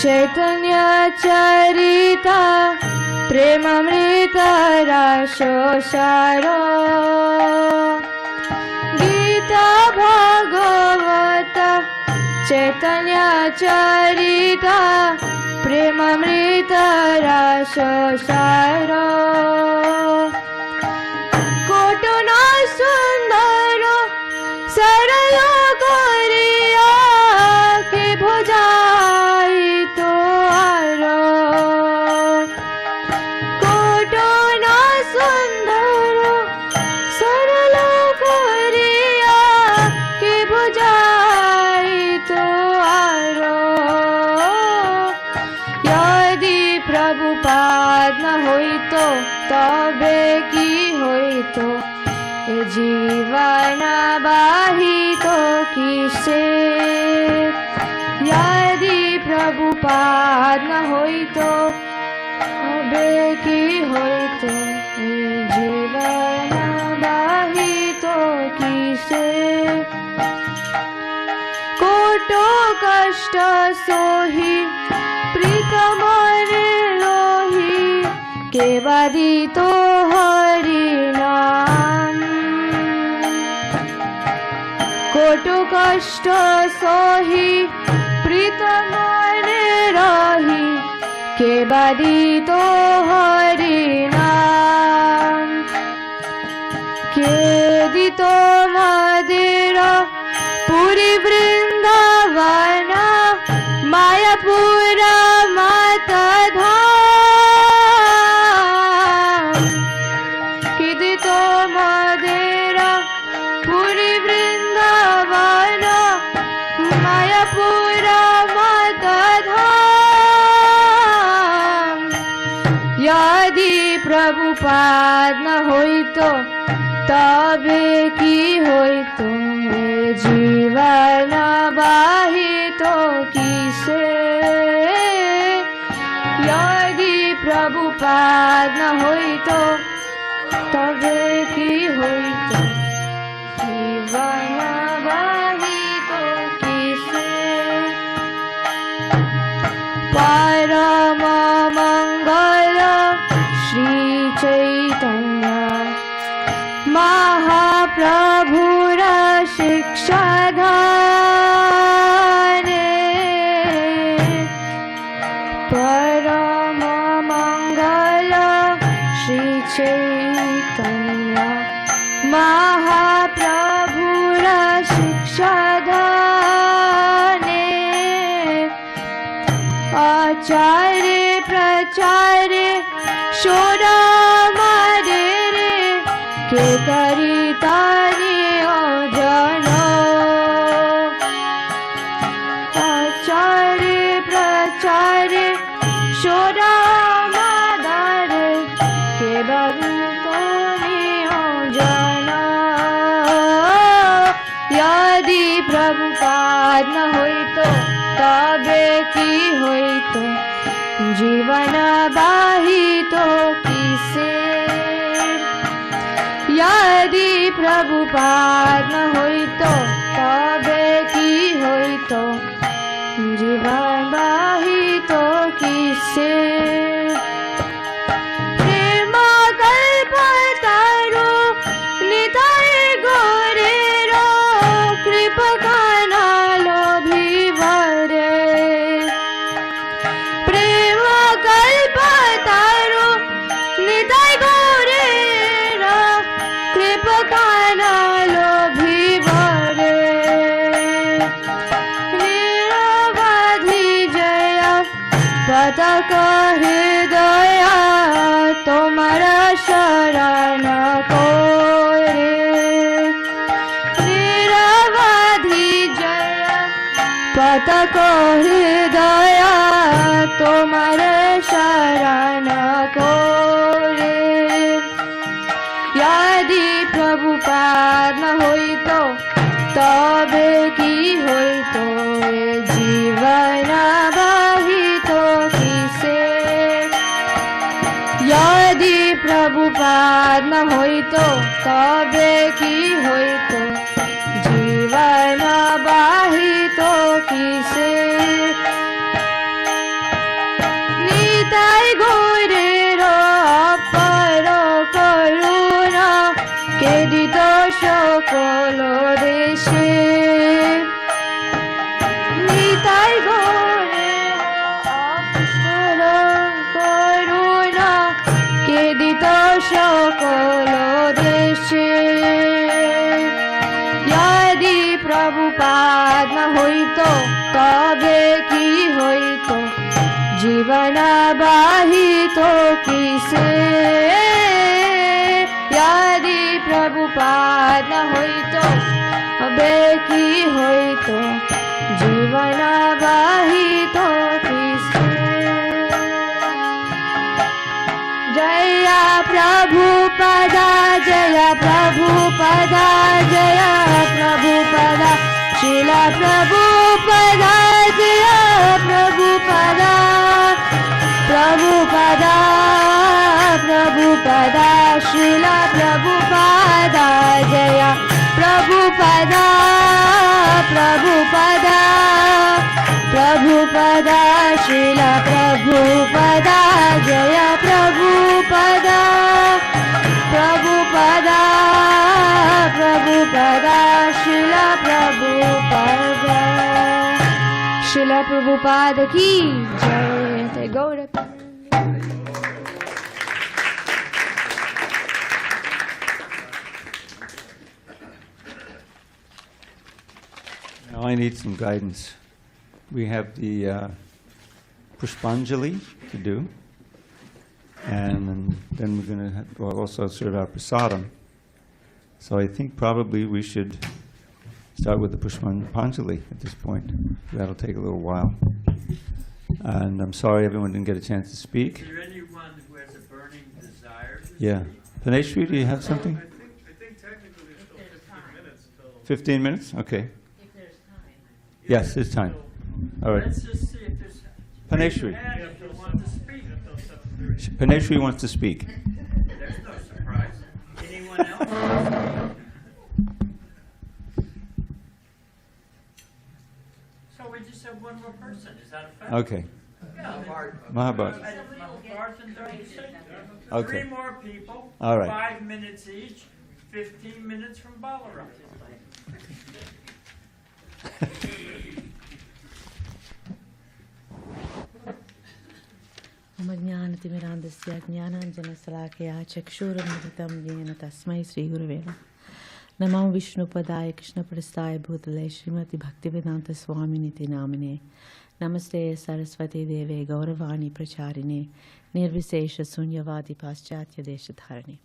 चैतन्य चरिता प्रेमामृत रस सारो गीता भगवत चैतन्य चरिता प्रेमामृत रस सारो कोटना सुंदर सरल करिया के भोजाई तो आरो প্রভুপাদ না হইতো তবে কি হইতো এ জীবন বাহিত কিসে यदि प्रभुपाद न होइतो तबे की होइतो ए जीवन बाहितो किसे कोटो कष्ट सोही प्रीतमरे रोही के बाधितो हरि नाम कोटो कष्ट सोही प्रीतमने रही के बाधितो हरि नाम के दितो मदिर पुरी वृंदावन मायापुर मत धाम के दितो मदिर पुरी वृंदावन मायापुर मत धाम यदि प्रभुपाद न होइतो तबे की होइतो ए जीवन बाहितो किसे यदि प्रभुपाद न होइतो तबे की होइतो जीवन बाहितो किसे परम मंगल श्री चैतन्य महाप्रभुर शिक्षाधाने परम मंगल श्री चैतन्य महाप्रभुर शिक्षाधाने आचार्य प्रचार्य शोरा मारे रे के करितानि जनो आचार्य प्रचार्य शोरा मारे के बंतोनि जनो यदि प्रभुपाद न होइतो तबे की होइतो जीवन बाहितो किसे यदि प्रभुपाद न होइतो तबे की होइतो जीवन बाहितो किसे प्रेम कल्पतरु निताय गौरेरो कृपकाना लोभिवरे प्रेम कल्पतरु निताय गौरेरो कृपकाना लोभिवरे निरवधि जय पदक हृदय तुम्हारा शरण कोरे निरवधि जय पदक हृदय तुम्हारे शरण कोरे यदि प्रभुपाद न होइतो तबे की होइतो ए जीवन बाहितो किसे यदि प्रभुपाद न होइतो तबे की होइतो जीवन बाहितो किसे निताय गौरेर अपार करुणा के दित सकल देशे निताय गौरेर अपार करुणा के दित सकल देशे यदि प्रभुपाद न होइतो तबे की होइतो जीवन बाहितो किसे यदि प्रभुपाद न होइतो तबे की होइतो जीवन बाहितो किसे Jaya Prabhupada, Jaya Prabhupada, Jaya Prabhupada, Srila Prabhupada, Jaya Prabhupada, Prabhupada, Prabhupada, Srila Prabhupada, Jaya Prabhupada, Prabhupada, Prabhupada, Srila Prabhupada, Jaya Prabhupada, Prabhupada, Prabhupada, Srila Prabhupada, Srila Prabhupada ki jai. Jai Gauranga.
Now I need some guidance. We have the Pushpanjali to do, and then we're going to also serve our prasadam. So I think probably we should start with the Pushpanjali at this point. That'll take a little while. And I'm sorry everyone didn't get a chance to speak.
Is there anyone who has a burning desire to
Yeah. Paneshri, do you have something?
I think technically it's still 15 minutes till.
15 minutes? Okay. Yes, it's time. All right.
Let's just see if there's...
Paneshri.
And if you want to speak.
Paneshri wants to speak.
There's no surprise. Anyone else? So we just have one more person, is that a fact?
Okay.
Yeah.
Mahabharata.
Mahabharata and Dharma.
Okay.
3 more people.
All right.
5 minutes each. 15 minutes from Balaram.
Majnanatimirandasya jnananjanasalakaya chakshuramitam yena tasmai Sri Gurave Namaha. Namo Vishnupadaya Krishnaprasthaya Bhutale Srimati Bhaktivedanta Swaminiti Namine. Namaste Saraswati Deve Gauravani Pracharine Nirvisesha Sunyavadi Paschatya Deshatharani.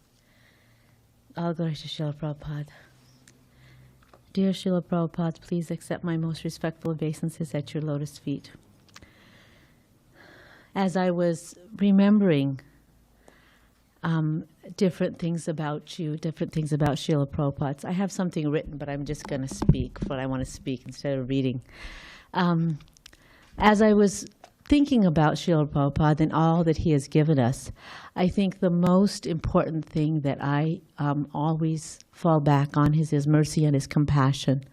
All glories to Srila Prabhupada. Dear Srila Prabhupada, please accept my most respectful obeisances at your lotus feet. As I was remembering different things about you, different things about Srila Prabhupada, I have something written, but I'm just going to speak what I want to speak instead of reading. As I was thinking about Srila Prabhupada and all that he has given us, I think the most important thing that I always fall back on is his mercy and his compassion.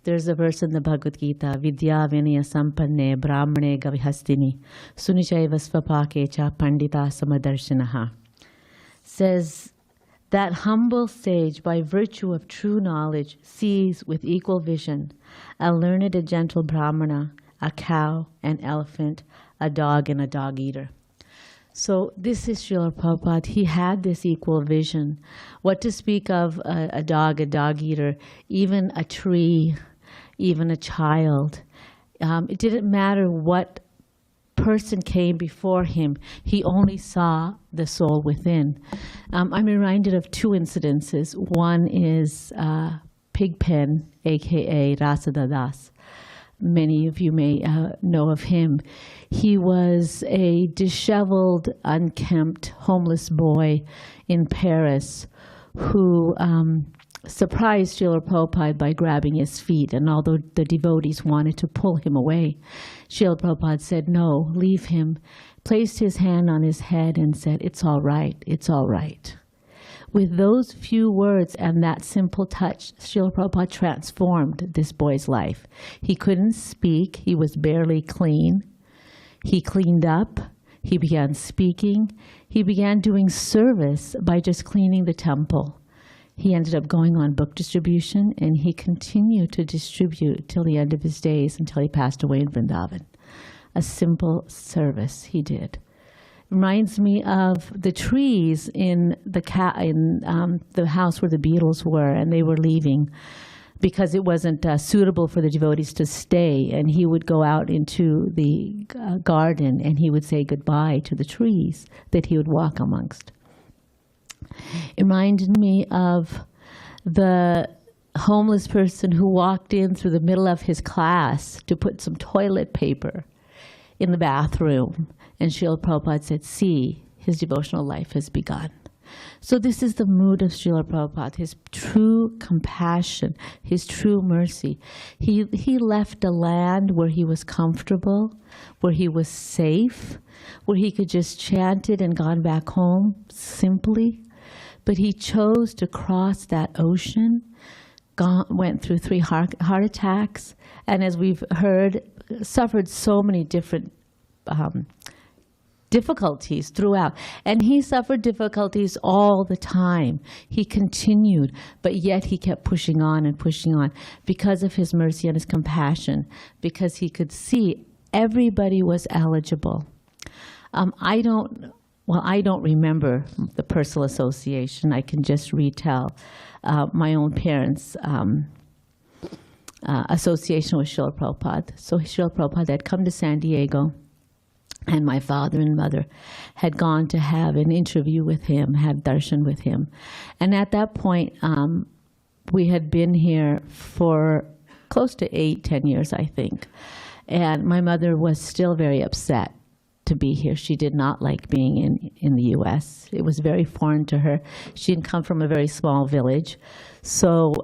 There's a verse in the Bhagavad Gita, Vidya Vinaya Sampanne Brahmane Gavihastini Sunichaiva Svapake Cha Pandita Samadarshanaha. Says that humble sage, by virtue of true knowledge, sees with equal vision a learned and gentle Brahmana, a cow, an elephant, a dog, and a dog-eater. So this is Srila Prabhupada. He had this equal vision. What to speak of a dog-eater, even a tree, even a child. It didn't matter what person came before him. He only saw the soul within. I'm reminded of 2 incidences. One is Pigpen, a.k.a. Rasada Das. Many of you may know of him. He was a disheveled, unkempt, homeless boy in Paris who surprised Srila Prabhupada by grabbing his feet. And although the devotees wanted to pull him away, Srila Prabhupada said, no, leave him, placed his hand on his head and said, it's all right, it's all right. With those few words and that simple touch, Srila Prabhupada transformed this boy's life. He couldn't speak. He was barely clean. He cleaned up. He began speaking. He began doing service by just cleaning the temple. He ended up going on book distribution, and he continued to distribute till the end of his days, until he passed away in Vrindavan. A simple service he did. Reminds me of the trees in the house where the beetles were, and they were leaving because it wasn't suitable for the devotees to stay. And he would go out into the garden and he would say goodbye to the trees that he would walk amongst. It reminded me of the homeless person who walked in through the middle of his class to put some toilet paper in the bathroom. And Srila Prabhupada said, see, his devotional life has begun. So this is the mood of Srila Prabhupada, his true compassion, his true mercy. He left a land where he was comfortable, where he was safe, where he could just chant it and gone back home simply. But he chose to cross that ocean, went through 3 heart attacks, and as we've heard, suffered so many different difficulties throughout. And he suffered difficulties all the time. He continued, but yet he kept pushing on and pushing on because of his mercy and his compassion, because he could see everybody was eligible. I don't remember the personal association. I can just retell my own parents' association with Srila Prabhupada. So Srila Prabhupada had come to San Diego, and my father and mother had gone to have an interview with him, had darshan with him. And at that point, we had been here for close to 8-10 years, I think. And my mother was still very upset to be here. She did not like being in the U.S. It was very foreign to her. She had come from a very small village. So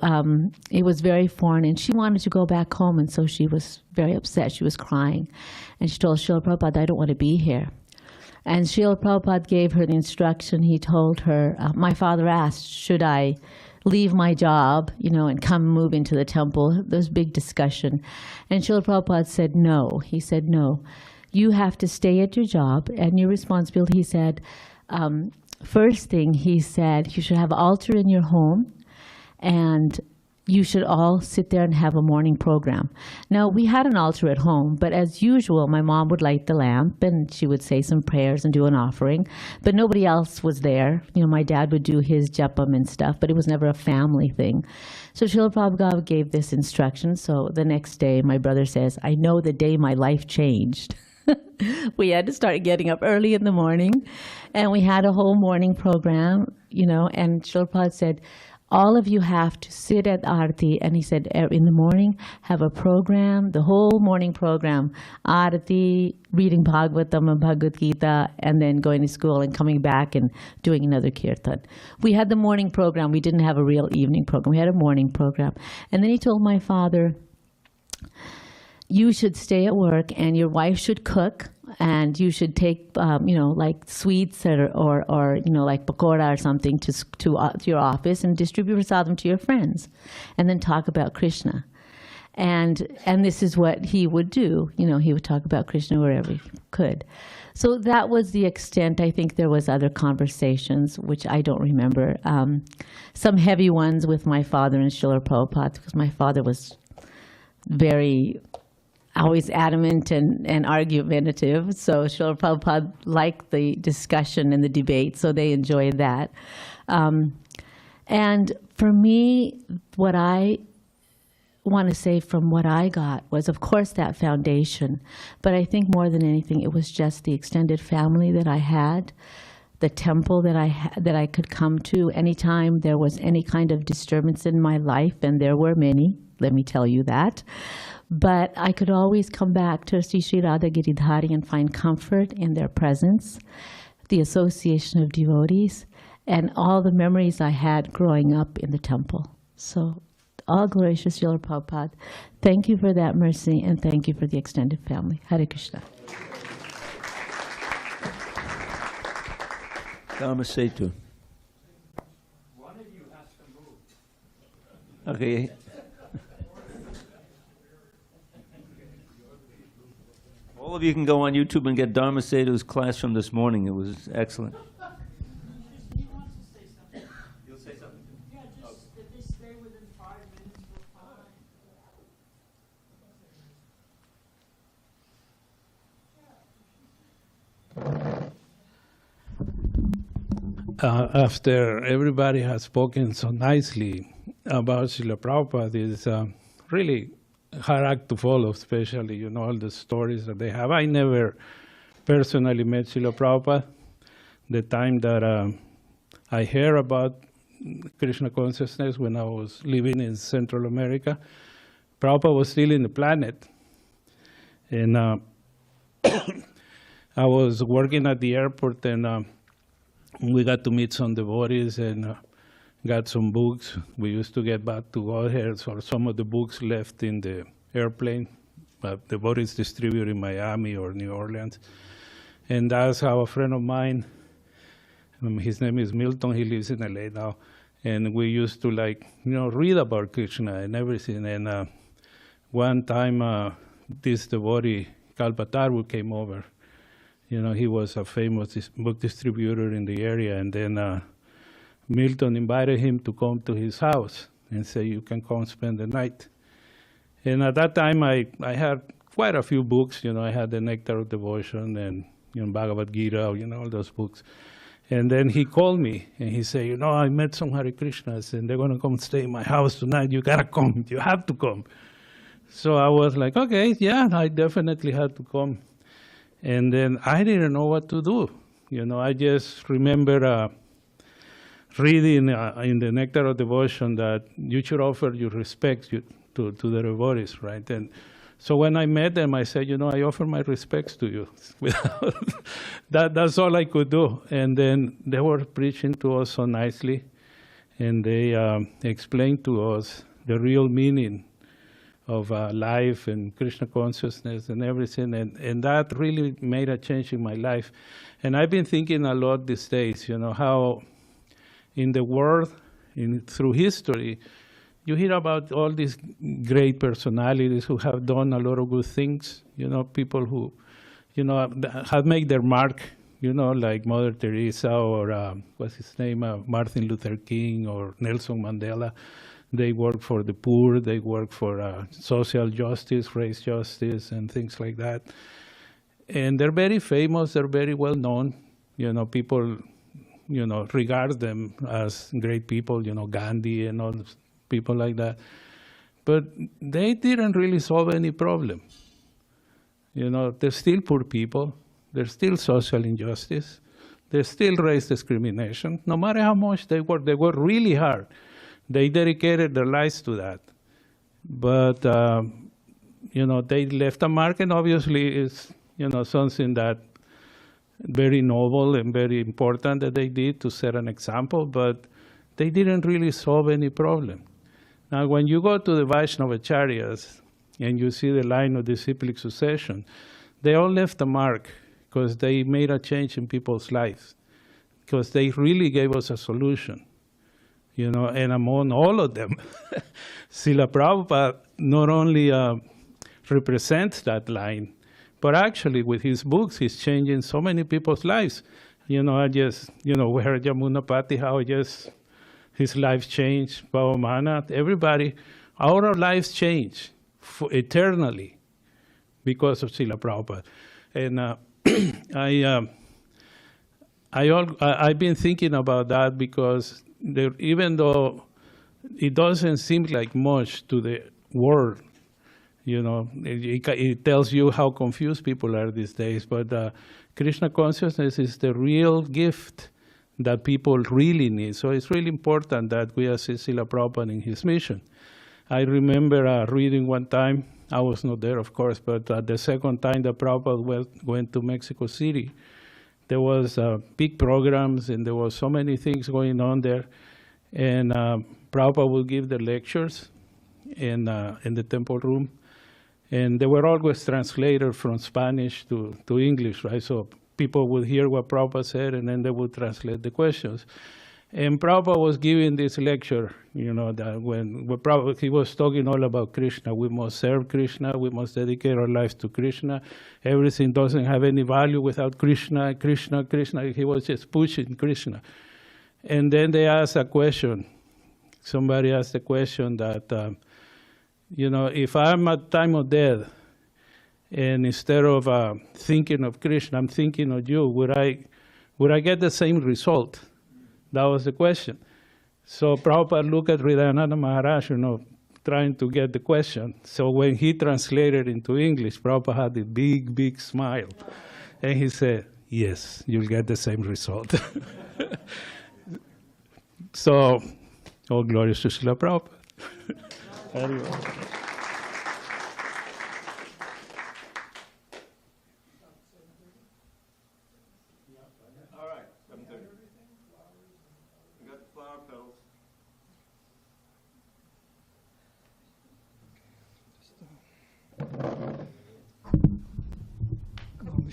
it was very foreign, and she wanted to go back home, and so she was very upset. She was crying. And she told Srila Prabhupada, I don't want to be here. And Srila Prabhupada gave her the instruction. He told her, my father asked, should I leave my job, and come move into the temple? There was a big discussion. And Srila Prabhupada said no. He said, no, you have to stay at your job and your responsibility. He said, first thing, he said, you should have an altar in your home, and you should all sit there and have a morning program. Now, we had an altar at home, but as usual, my mom would light the lamp, and she would say some prayers and do an offering, but nobody else was there. My dad would do his japam and stuff, but it was never a family thing. So Srila Prabhupada gave this instruction. So the next day, my brother says, I know the day my life changed. We had to start getting up early in the morning, and we had a whole morning program, and Srila Prabhupada said, all of you have to sit at Aarti, and he said, in the morning, have a program, the whole morning program, Aarti, reading Bhagavatam and Bhagavad Gita, and then going to school and coming back and doing another kirtan. We had the morning program. We didn't have a real evening program. We had a morning program. And then he told my father, you should stay at work, and your wife should cook, and you should take, like sweets or like pakora or something to your office and distribute prasadam to your friends, and then talk about Krishna. And this is what he would do. He would talk about Krishna wherever he could. So that was the extent. I think there was other conversations, which I don't remember. Some heavy ones with my father and Srila Prabhupada, because my father was very always adamant and argumentative. So Srila Prabhupada liked the discussion and the debate, so they enjoyed that. And for me, what I want to say from what I got was, of course, that foundation. But I think more than anything, it was just the extended family that I had, the temple that I could come to anytime there was any kind of disturbance in my life, and there were many, let me tell you that. But I could always come back to Sri Sri Radha Giridhari and find comfort in their presence, the association of devotees, and all the memories I had growing up in the temple. So all glory to Srila Prabhupada. Thank you for that mercy, and thank you for the extended family. Hare Krishna.
Dharma Setu.
One of you has to move.
Okay. All of you can go on YouTube and get Dharma Setu's class from this morning. It was excellent.
He wants to say something.
You'll say something?
Yeah, just if they stay within 5 minutes, we're fine.
After everybody has spoken so nicely about Srila Prabhupada, it's really hard act to follow, especially, all the stories that they have. I never personally met Srila Prabhupada. The time that I heard about Krishna consciousness when I was living in Central America, Prabhupada was still in the planet. And I was working at the airport, and we got to meet some devotees and got some books. We used to get back to Godhead, so some of the books left in the airplane, but devotees distributed in Miami or New Orleans. And that's how a friend of mine, his name is Milton, he lives in LA now, and we used to read about Krishna and everything. And one time this devotee, Kalpataru, came over. He was a famous book distributor in the area, and then Milton invited him to come to his house and say, you can come spend the night. And at that time, I had quite a few books. I had the Nectar of Devotion and Bhagavad Gita, all those books. And then he called me and he said, I met some Hare Krishnas and they're going to come stay in my house tonight. You got to come. You have to come. So I was like, okay, yeah, I definitely had to come. And then I didn't know what to do. I just remember reading in the Nectar of Devotion that you should offer your respects to the devotees, right? And so when I met them, I said, I offer my respects to you. That's all I could do. And then they were preaching to us so nicely, and they explained to us the real meaning of life and Krishna consciousness and everything, and that really made a change in my life. And I've been thinking a lot these days, how in the world, through history, you hear about all these great personalities who have done a lot of good things, people who, have made their mark, like Mother Teresa or, what's his name, Martin Luther King or Nelson Mandela. They work for the poor, they work for social justice, race justice, and things like that. And they're very famous, they're very well known. People, regard them as great people, Gandhi and all people like that. But they didn't really solve any problem. They're still poor people, there's still social injustice, there's still race discrimination. No matter how much they work really hard. They dedicated their lives to that. But, they left a mark, and obviously it's, something that very noble and very important that they did to set an example, but they didn't really solve any problem. Now, when you go to the Vaishnava Acharyas and you see the line of disciplic succession, they all left a mark because they made a change in people's lives, because they really gave us a solution. And among all of them, Srila Prabhupada not only represents that line, but actually with his books, he's changing so many people's lives. I just, we heard Yamunapati, how his life changed, Bhavamana, everybody, our lives change eternally because of Srila Prabhupada. And I've been thinking about that because even though it doesn't seem like much to the world, it tells you how confused people are these days, but Krishna consciousness is the real gift that people really need. So it's really important that we assist Srila Prabhupada in his mission. I remember reading one time, I was not there of course, but the second time that Prabhupada went to Mexico City, there was big programs and there was so many things going on there. And Prabhupada would give the lectures in the temple room. And they were always translated from Spanish to English, right? So people would hear what Prabhupada said and then they would translate the questions. And Prabhupada was giving this lecture, that when Prabhupada, he was talking all about Krishna. We must serve Krishna, we must dedicate our lives to Krishna. Everything doesn't have any value without Krishna, Krishna, Krishna. He was just pushing Krishna. And then they asked a question. Somebody asked a question that, if I'm at time of death, and instead of thinking of Krishna, I'm thinking of you, would I get the same result? That was the question. So Prabhupada looked at Hridayananda Maharaj, trying to get the question. So when he translated into English, Prabhupada had a big, big smile. And he said, yes, you'll get the same result. So, all glories to Srila Prabhupada.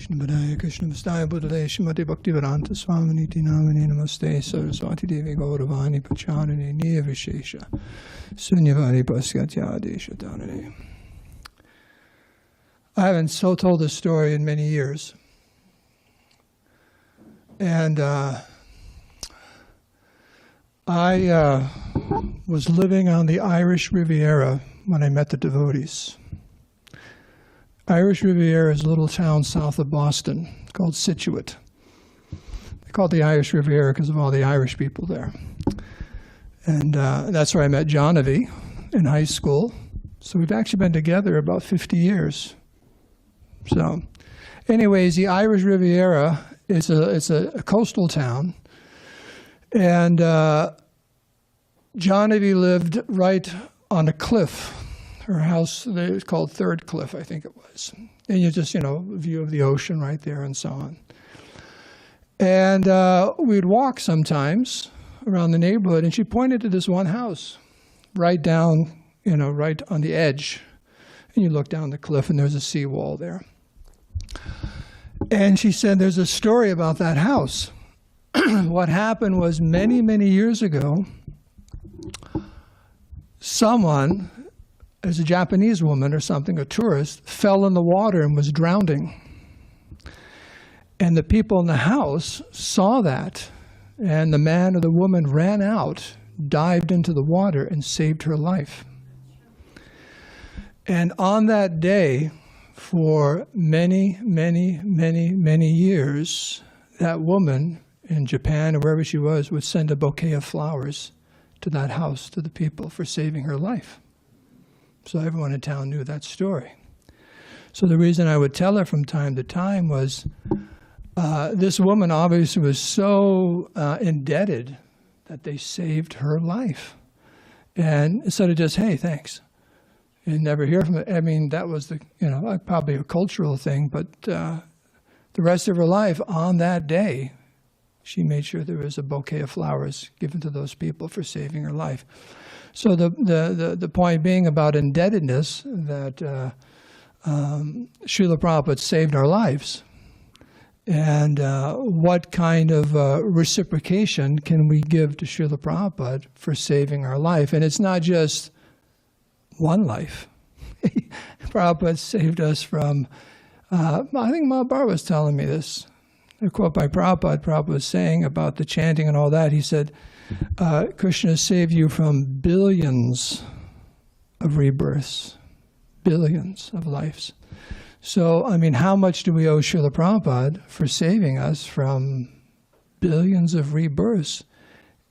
Krishna Vadaya Krishna Vastaya Buddhale Shrimati Bhaktivedanta Swaminiti Namane Namaste Saraswati Devi Gauravani Pacharane Nirvishesha Sunyavadi Paskatya Desha Dhanane. I haven't told this story in many years. And I was living on the Irish Riviera when I met the devotees. Irish Riviera is a little town south of Boston called Scituate. They call it the Irish Riviera because of all the Irish people there. And that's where I met Johnavy in high school. So we've actually been together about 50 years. So anyways, the Irish Riviera is a coastal town. And Johnavy lived right on a cliff. Her house, it was called Third Cliff, I think it was. And you just, view of the ocean right there and so on. And we'd walk sometimes around the neighborhood, and she pointed to this one house right down, right on the edge. And you look down the cliff, and there's a seawall there. And she said, there's a story about that house. What happened was many, many years ago, someone, as a Japanese woman or something, a tourist, fell in the water and was drowning. And the people in the house saw that, and the man or the woman ran out, dived into the water, and saved her life. And on that day, for many, many, many, many years, that woman in Japan or wherever she was would send a bouquet of flowers to that house, to the people, for saving her life. So everyone in town knew that story. So the reason I would tell her from time to time was this woman obviously was so indebted that they saved her life. And instead of just, hey, thanks, and never hear from it, I mean, that was probably a cultural thing, but the rest of her life, on that day, she made sure there was a bouquet of flowers given to those people for saving her life. So the point being about indebtedness, that Srila Prabhupada saved our lives. And what kind of reciprocation can we give to Srila Prabhupada for saving our life? And it's not just one life. Prabhupada saved us from, I think Mahabharata was telling me this. A quote by Prabhupada. Prabhupada was saying about the chanting and all that. He said, Krishna saved you from billions of rebirths, billions of lives. So, I mean, how much do we owe Srila Prabhupada for saving us from billions of rebirths?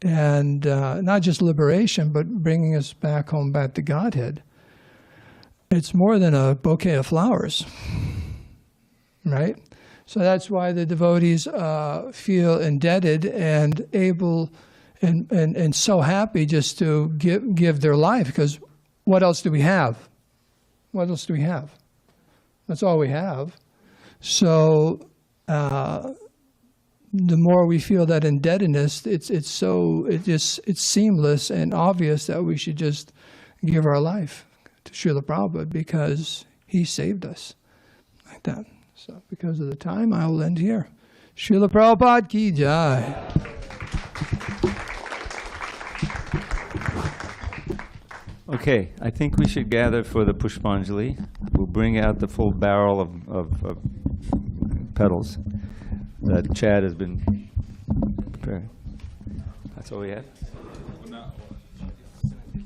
And not just liberation, but bringing us back home, back to Godhead. It's more than a bouquet of flowers, right? So that's why the devotees feel indebted and able and so happy just to give their life, because what else do we have? What else do we have? That's all we have. So the more we feel that indebtedness, it's seamless and obvious that we should just give our life to Srila Prabhupada because he saved us like that. So because of the time, I will end here. Srila Prabhupada ki jai.
Okay, I think we should gather for the Pushpanjali. We'll bring out the full barrel of petals that Chad has been preparing. That's all we have?